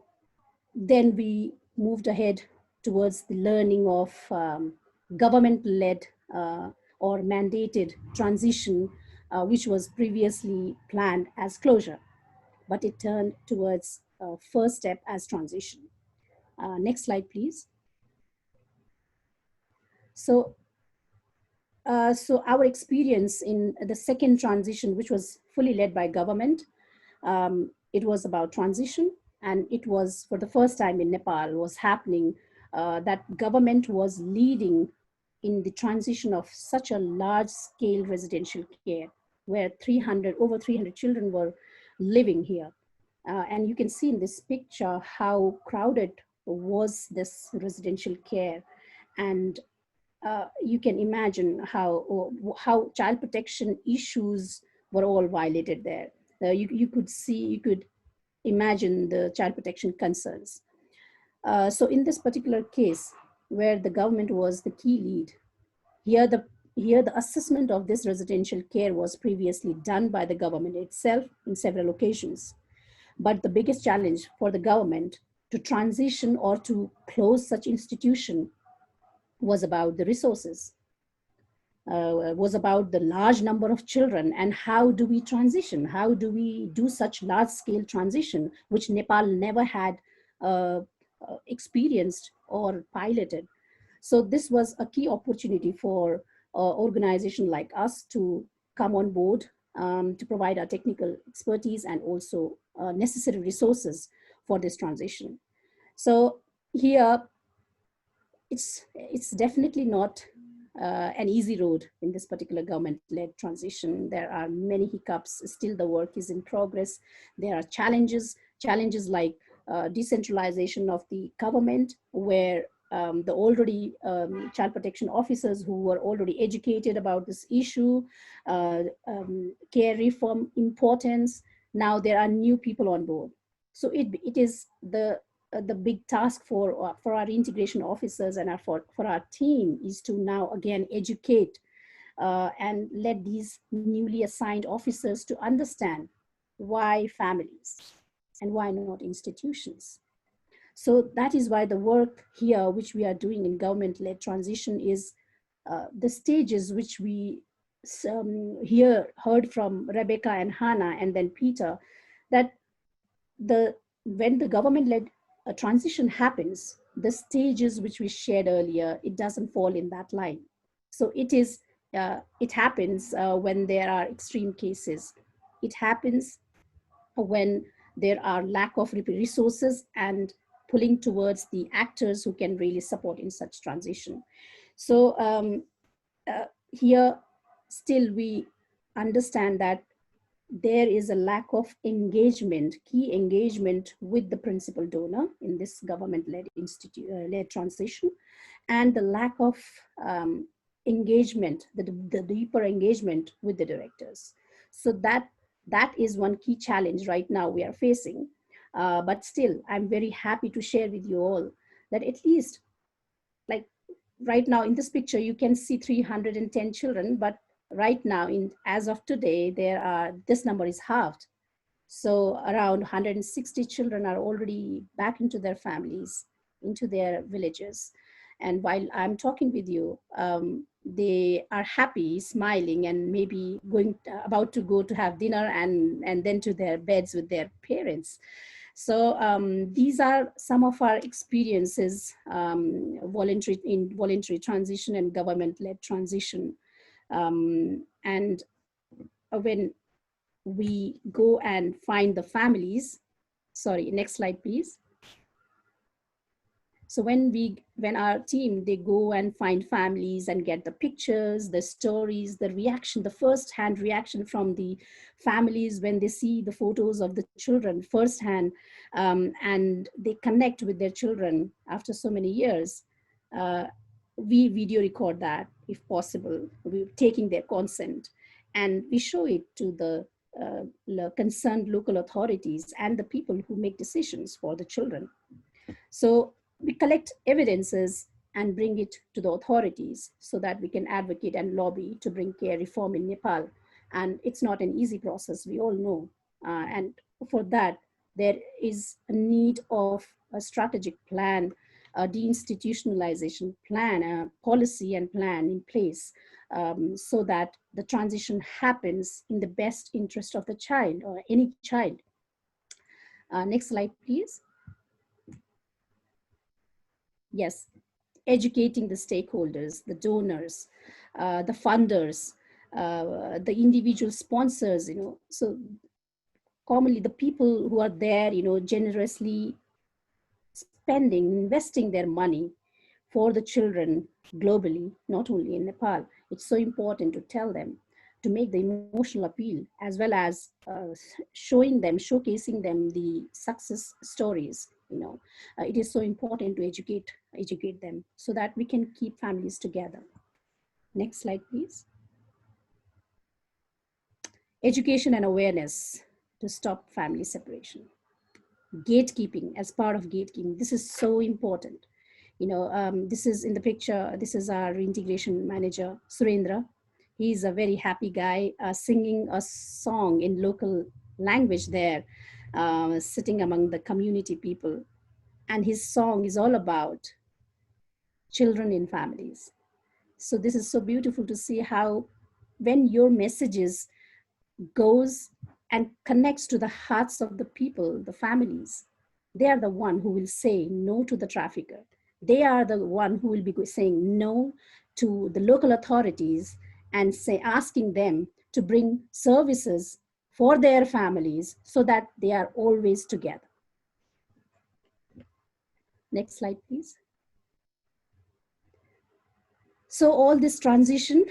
then we moved ahead towards the learning of government-led or mandated transition, which was previously planned as closure, but it turned towards first step as transition. Next slide, please. So our experience in the second transition, which was fully led by government, it was about transition, And it was for the first time in Nepal was happening, that government was leading in the transition of such a large scale residential care, where over 300 children were living here. And you can see in this picture how crowded was this residential care. And you can imagine how child protection issues were all violated there. You could imagine the child protection concerns. So in this particular case, where the government was the key lead, here the assessment of this residential care was previously done by the government itself in several occasions. But the biggest challenge for the government to transition or to close such institution was about the resources, was about the large number of children, and how do we transition? How do we do such large scale transition, which Nepal never had experienced or piloted? So this was a key opportunity for organization like us to come on board, to provide our technical expertise and also necessary resources for this transition. So here, it's definitely not an easy road in this particular government-led transition. There are many hiccups. Still, the work is in progress. There are challenges like decentralization of the government, where the already child protection officers who were already educated about this issue, care reform importance. Now there are new people on board. So it is the big task for our integration officers and for our team is to now again educate and let these newly assigned officers to understand why families and why not institutions. So that is why the work here, which we are doing in government-led transition, is the stages which we heard from Rebecca and Hannah and then Peter, that when the government-led transition happens, the stages which we shared earlier, it doesn't fall in that line. So it happens when there are extreme cases. It happens when there are lack of resources and pulling towards the actors who can really support in such transition. So here, still we understand that there is a lack of engagement, key engagement with the principal donor in this government-led led transition, and the lack of engagement, the deeper engagement with the directors. So that is one key challenge right now we are facing. But still, I'm very happy to share with you all that at least, like right now in this picture, you can see 310 children, but right now, as of today, this number is halved. So around 160 children are already back into their families, into their villages. And while I'm talking with you, they are happy, smiling, and maybe about to go to have dinner and then to their beds with their parents. So these are some of our experiences in voluntary transition and government-led transition. And when we go and find the families, sorry, next slide, please. So when our team, they go and find families and get the pictures, the stories, the reaction, the first-hand reaction from the families when they see the photos of the children firsthand, and they connect with their children after so many years, we video record that if possible, we're taking their consent, and we show it to the concerned local authorities and the people who make decisions for the children. So we collect evidences and bring it to the authorities so that we can advocate and lobby to bring care reform in Nepal. And it's not an easy process, we all know. And for that, there is a need of a strategic plan, a deinstitutionalization plan, a policy and plan in place, so that the transition happens in the best interest of the child or any child. Next slide, please. Yes, educating the stakeholders, the donors, the funders, the individual sponsors, so commonly the people who are there, generously investing their money for the children globally, not only in Nepal. It's so important to tell them, to make the emotional appeal, as well as showcasing them the success stories. It is so important to educate them so that we can keep families together. Next slide, please. Education and awareness to stop family separation. Gatekeeping, as part of gatekeeping, this is so important. This is in the picture, this is our reintegration manager, Surendra. He's a very happy guy, singing a song in local language there, sitting among the community people. And his song is all about children in families. So this is so beautiful to see how when your messages goes and connects to the hearts of the people, the families, they are the one who will say no to the trafficker. They are the one who will be saying no to the local authorities and asking them to bring services for their families so that they are always together. Next slide, please. So all this transition,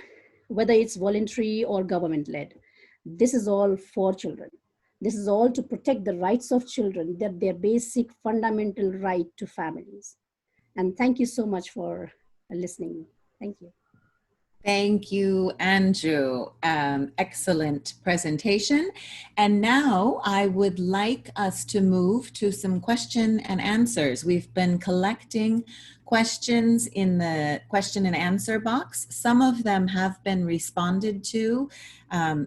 whether it's voluntary or government-led, this is all for children. This is all to protect the rights of children, their basic fundamental right to families. And thank you so much for listening. Thank you. Thank you, Anju. Excellent presentation. And now I would like us to move to some question and answers. We've been collecting questions in the question and answer box. Some of them have been responded to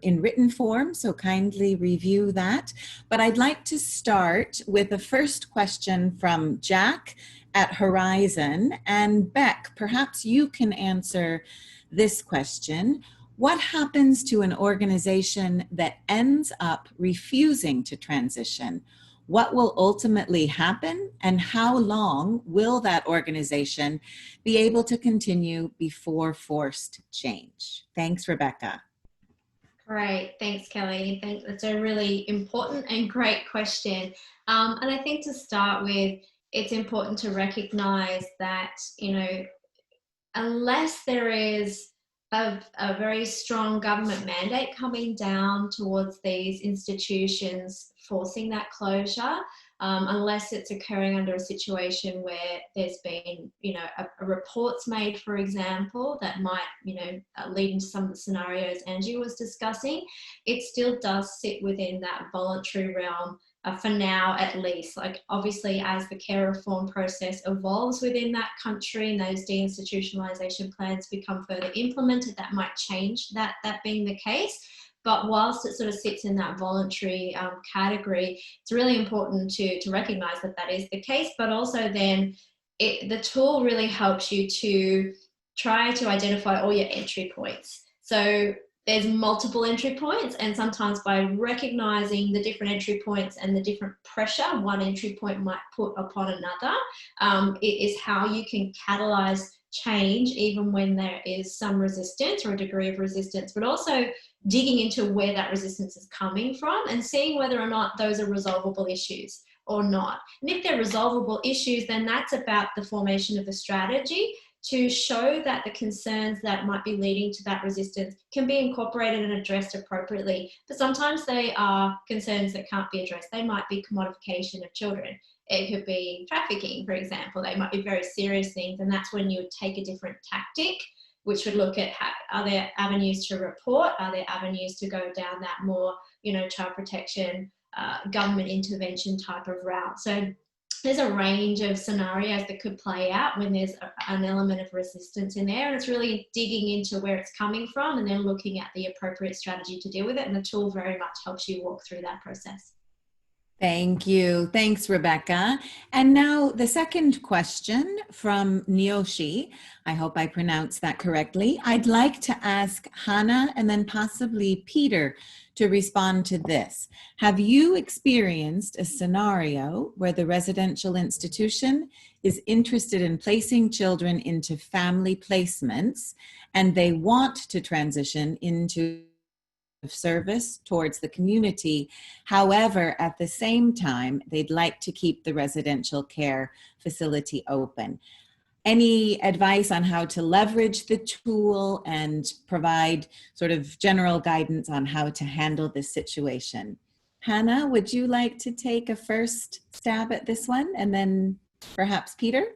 in written form, so kindly review that. But I'd like to start with the first question from Jack at Horizon. And Beck, perhaps you can answer this question. What happens to an organization that ends up refusing to transition? What will ultimately happen, and how long will that organization be able to continue before forced change? Thanks, Rebecca. Great, thanks, Kelly. I think that's a really important and great question. And I think to start with, it's important to recognize that, unless there is a very strong government mandate coming down towards these institutions forcing that closure, unless it's occurring under a situation where there's been, a reports made, for example, that might, lead into some of the scenarios Anju was discussing, it still does sit within that voluntary realm. For now, at least. Like, obviously, as the care reform process evolves within that country and those deinstitutionalization plans become further implemented, that might change that being the case. But whilst it sort of sits in that voluntary category, it's really important to recognize that is the case. But also then the tool really helps you to try to identify all your entry points. So there's multiple entry points, and sometimes by recognizing the different entry points and the different pressure one entry point might put upon another, it is how you can catalyze change even when there is some resistance or a degree of resistance, but also digging into where that resistance is coming from and seeing whether or not those are resolvable issues or not. And if they're resolvable issues, then that's about the formation of the strategy to show that the concerns that might be leading to that resistance can be incorporated and addressed appropriately. But sometimes they are concerns that can't be addressed. They might be commodification of children. It could be trafficking, for example. They might be very serious things, and that's when you would take a different tactic, which would look at are there avenues to report? Are there avenues to go down that more, child protection, government intervention type of route? So there's a range of scenarios that could play out when there's an element of resistance in there, and it's really digging into where it's coming from and then looking at the appropriate strategy to deal with it, and the tool very much helps you walk through that process. Thank you. Thanks, Rebecca. And now the second question from Nyoshi. I hope I pronounced that correctly. I'd like to ask Hannah and then possibly Peter to respond to this. Have you experienced a scenario where the residential institution is interested in placing children into family placements and they want to transition into service towards the community. However, at the same time, they'd like to keep the residential care facility open. Any advice on how to leverage the tool and provide sort of general guidance on how to handle this situation? Hannah, would you like to take a first stab at this one, and then perhaps Peter?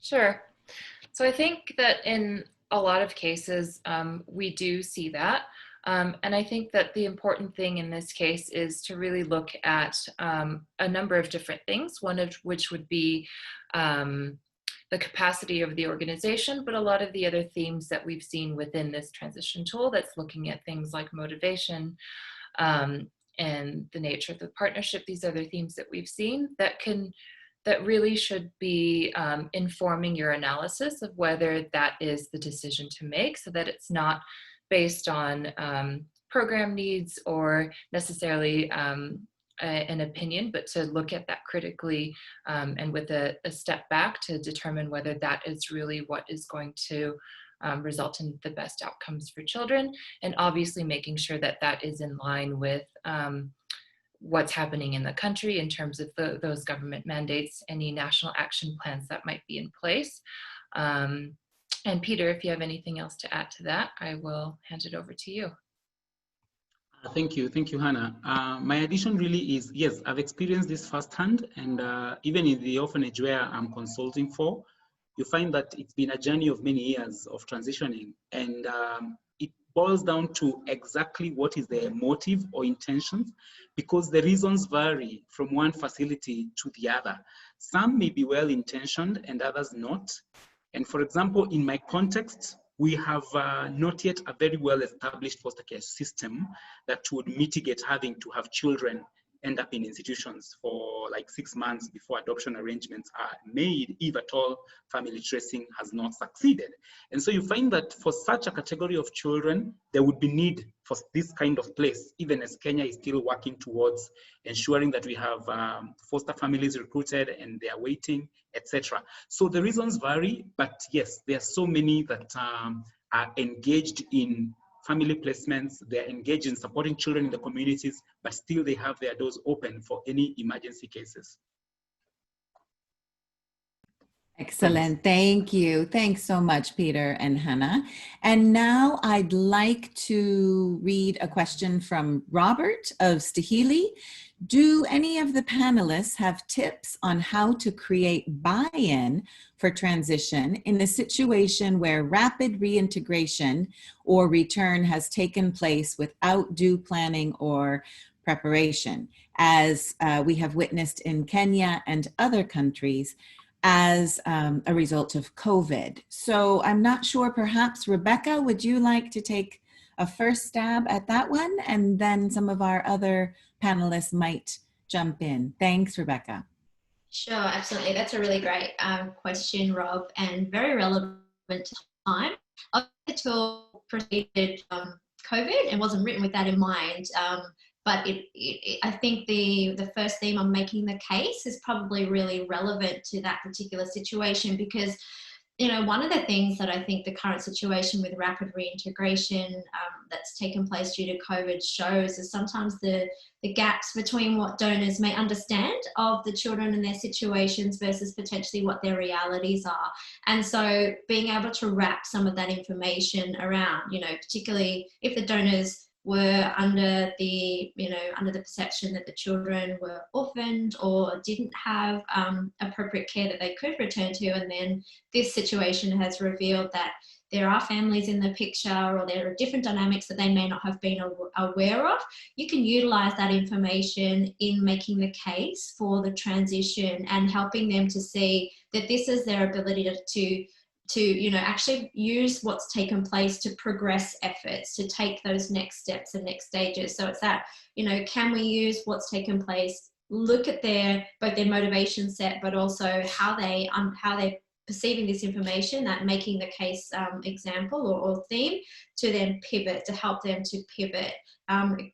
Sure. So I think that in a lot of cases, we do see that. And I think that the important thing in this case is to really look at a number of different things, one of which would be the capacity of the organization, but a lot of the other themes that we've seen within this transition tool that's looking at things like motivation and the nature of the partnership, these other themes that we've seen that really should be informing your analysis of whether that is the decision to make, so that it's not based on program needs or necessarily an opinion, but to look at that critically and with a step back to determine whether that is really what is going to result in the best outcomes for children, and obviously making sure that that is in line with what's happening in the country in terms of those government mandates, any national action plans that might be in place. And Peter, if you have anything else to add to that, I will hand it over to you. Thank you, Hannah. My addition really is, yes, I've experienced this firsthand, and even in the orphanage where I'm consulting for, you find that it's been a journey of many years of transitioning, and it boils down to exactly what is their motive or intentions, because the reasons vary from one facility to the other. Some may be well-intentioned and others not. And for example, in my context, we have not yet a very well-established foster care system that would mitigate having to have children end up in institutions for like 6 months before adoption arrangements are made, if at all family tracing has not succeeded. And so you find that for such a category of children, there would be need for this kind of place, even as Kenya is still working towards ensuring that we have foster families recruited and they are waiting, etc. So the reasons vary, but yes, there are so many that are engaged in family placements, they're engaged in supporting children in the communities, but still they have their doors open for any emergency cases. Excellent. Thank you. Thanks so much, Peter and Hannah. And now I'd like to read a question from Robert of Stahili. Do any of the panelists have tips on how to create buy-in for transition in a situation where rapid reintegration or return has taken place without due planning or preparation, as we have witnessed in Kenya and other countries as a result of COVID? So I'm not sure, perhaps Rebecca, would you like to take a first stab at that one? And then some of our other panelists might jump in. Thanks, Rebecca. Sure, absolutely. That's a really great question, Rob, and very relevant to time. The tool preceded COVID and wasn't written with that in mind. But I think the first theme on making the case is probably really relevant to that particular situation, because, you know, one of the things that I think the current situation with rapid reintegration that's taken place due to COVID shows is sometimes the gaps between what donors may understand of the children and their situations versus potentially what their realities are. And so being able to wrap some of that information around, you know, particularly if the donors were under the perception that the children were orphaned or didn't have appropriate care that they could return to, and then this situation has revealed that there are families in the picture or there are different dynamics that they may not have been aware of, you can utilize that information in making the case for the transition and helping them to see that this is their ability to you know, actually use what's taken place to progress efforts, to take those next steps and next stages. So it's that, you know, can we use what's taken place, look at both their motivation set, but also how they're perceiving this information, that making the case example or theme, to then pivot, to help them to pivot,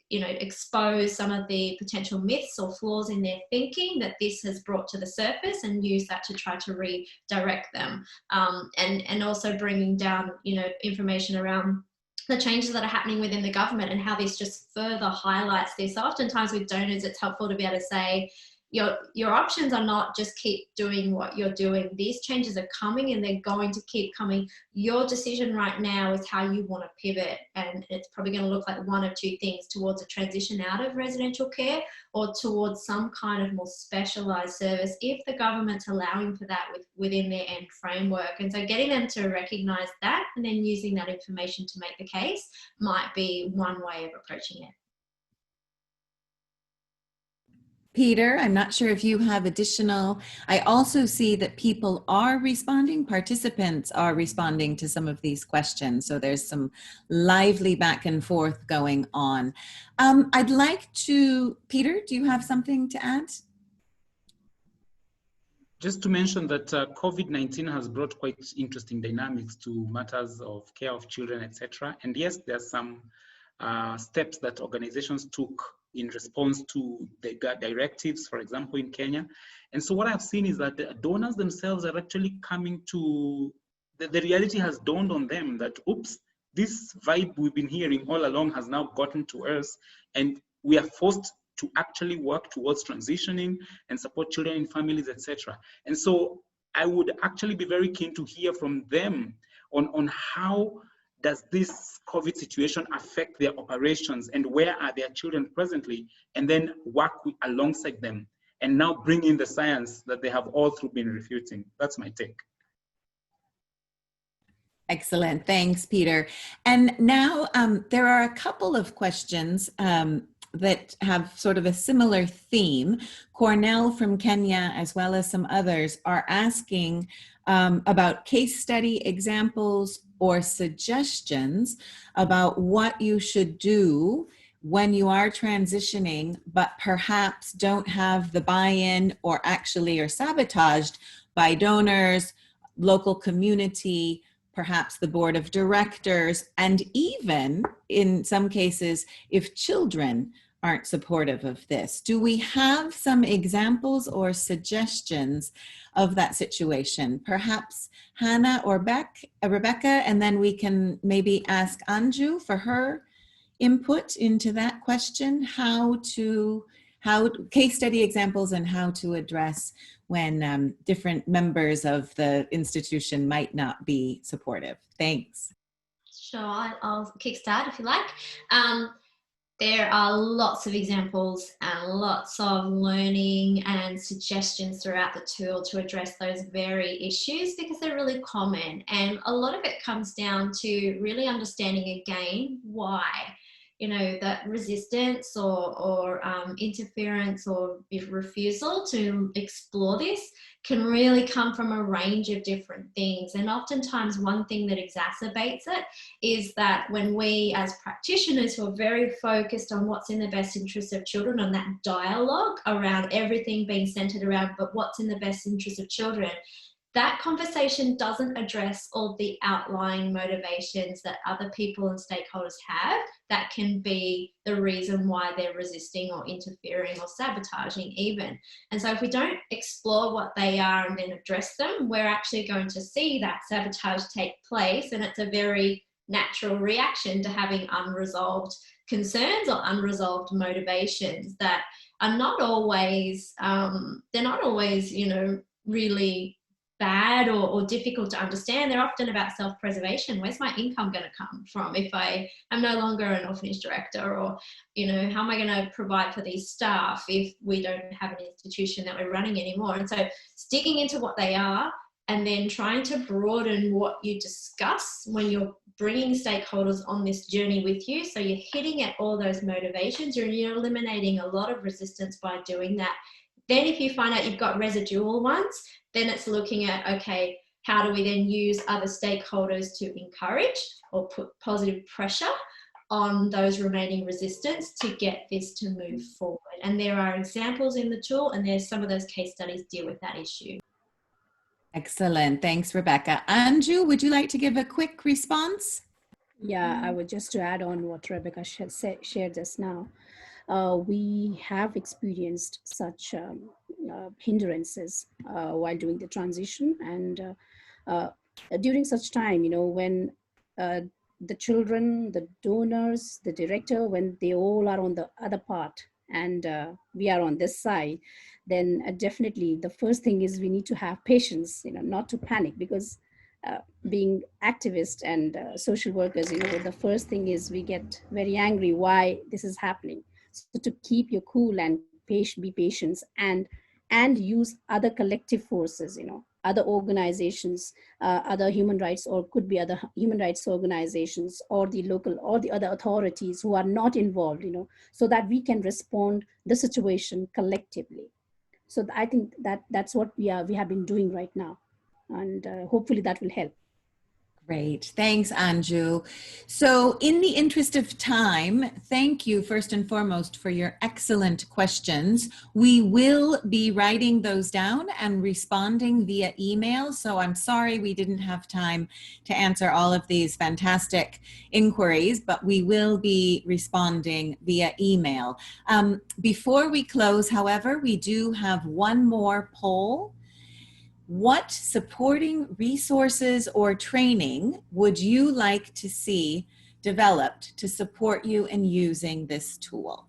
you know, expose some of the potential myths or flaws in their thinking that this has brought to the surface, and use that to try to redirect them. And also bringing down, you know, information around the changes that are happening within the government and how this just further highlights this. So oftentimes with donors, it's helpful to be able to say, your options are not just keep doing what you're doing. These changes are coming and they're going to keep coming. Your decision right now is how you want to pivot. And it's probably going to look like one of two things: towards a transition out of residential care or towards some kind of more specialised service, if the government's allowing for that within their end framework. And so getting them to recognise that and then using that information to make the case might be one way of approaching it. Peter, I'm not sure if you have additional. I also see that people are responding, participants are responding to some of these questions. So there's some lively back and forth going on. I'd like to, Peter, do you have something to add? Just to mention that COVID-19 has brought quite interesting dynamics to matters of care of children, etc. And yes, there's some steps that organizations took in response to the directives, for example, in Kenya. And so what I've seen is that the donors themselves are actually coming to, the reality has dawned on them that, oops, this vibe we've been hearing all along has now gotten to us, and we are forced to actually work towards transitioning and support children in families, etc. And so I would actually be very keen to hear from them on how does this COVID situation affect their operations and where are their children presently, and then work alongside them and now bring in the science that they have all through been refuting. That's my take. Excellent, thanks, Peter. And now there are a couple of questions that have sort of a similar theme. Cornell from Kenya, as well as some others, are asking about case study examples or suggestions about what you should do when you are transitioning, but perhaps don't have the buy-in or actually are sabotaged by donors, local community, perhaps the board of directors, and even in some cases, if children aren't supportive of this. Do we have some examples or suggestions of that situation? Perhaps Hannah or Rebecca, and then we can maybe ask Anju for her input into that question, how case study examples and how to address when different members of the institution might not be supportive. Thanks. Sure, I'll kickstart if you like. There are lots of examples and lots of learning and suggestions throughout the tool to address those very issues, because they're really common. And a lot of it comes down to really understanding again why. You know, that resistance or interference or refusal to explore this can really come from a range of different things. And oftentimes one thing that exacerbates it is that when we as practitioners who are very focused on what's in the best interest of children, on that dialogue around everything being centered around, but what's in the best interest of children, that conversation doesn't address all the outlying motivations that other people and stakeholders have that can be the reason why they're resisting or interfering or sabotaging even. And so if we don't explore what they are and then address them, we're actually going to see that sabotage take place, and it's a very natural reaction to having unresolved concerns or unresolved motivations that are not always, they're not always, you know, really bad or difficult to understand. They're often about self-preservation. Where's my income going to come from if I am no longer an orphanage director? Or, you know, how am I going to provide for these staff if we don't have an institution that we're running anymore? And so digging into what they are and then trying to broaden what you discuss when you're bringing stakeholders on this journey with you. So you're hitting at all those motivations, you're eliminating a lot of resistance by doing that. Then if you find out you've got residual ones, then it's looking at, okay, how do we then use other stakeholders to encourage or put positive pressure on those remaining resistance to get this to move forward? And there are examples in the tool, and there's some of those case studies deal with that issue. Excellent. Thanks, Rebecca. Anju, would you like to give a quick response? Yeah, I would just to add on what Rebecca shared just now. We have experienced such hindrances while doing the transition, and during such time, you know, when the children, the donors, the director, when they all are on the other part and we are on this side, then definitely the first thing is we need to have patience, not to panic, because being activists and social workers, the first thing is we get very angry why this is happening. So to keep your cool and be patient and use other collective forces, other organizations, other human rights, or could be other human rights organizations, or the local or the other authorities who are not involved, so that we can respond the situation collectively. So I think that's what we have been doing right now, and hopefully that will help. Great. Thanks, Anju. So in the interest of time, thank you first and foremost for your excellent questions. We will be writing those down and responding via email. So I'm sorry we didn't have time to answer all of these fantastic inquiries, but we will be responding via email. Before we close, however, we do have one more poll. What supporting resources or training would you like to see developed to support you in using this tool?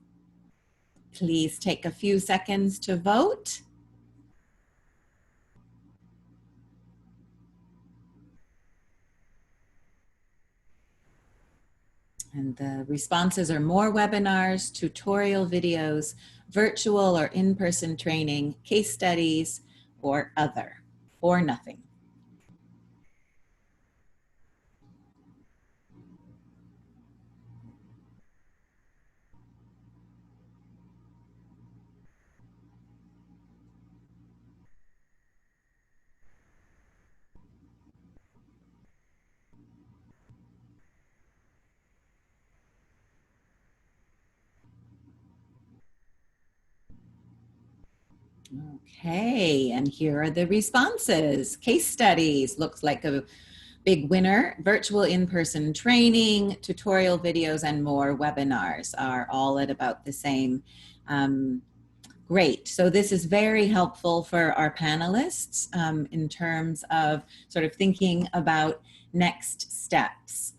Please take a few seconds to vote. And the responses are more webinars, tutorial videos, virtual or in-person training, case studies, or other, or nothing. Okay, and here are the responses. Case studies looks like a big winner. Virtual in-person training, tutorial videos, and more webinars are all at about the same. Great. So this is very helpful for our panelists in terms of sort of thinking about next steps.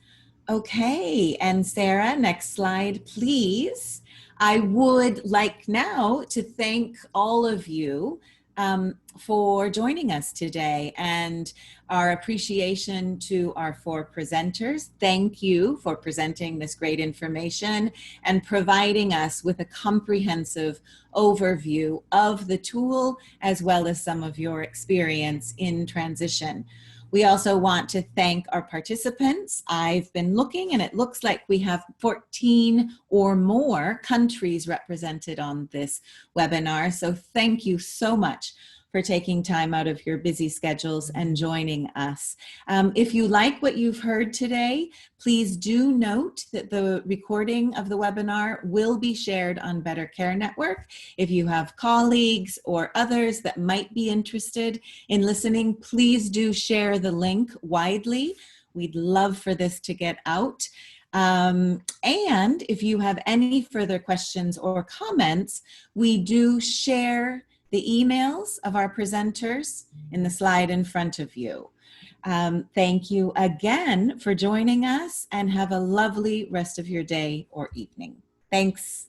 Okay, and Sarah, next slide, please. I would like now to thank all of you for joining us today, and our appreciation to our 4 presenters. Thank you for presenting this great information and providing us with a comprehensive overview of the tool, as well as some of your experience in transition. We also want to thank our participants. I've been looking and it looks like we have 14 or more countries represented on this webinar. So thank you so much for taking time out of your busy schedules and joining us. If you like what you've heard today, please do note that the recording of the webinar will be shared on Better Care Network. If you have colleagues or others that might be interested in listening, please do share the link widely. We'd love for this to get out. And if you have any further questions or comments, we do share the emails of our presenters in the slide in front of you. Thank you again for joining us, and have a lovely rest of your day or evening. Thanks.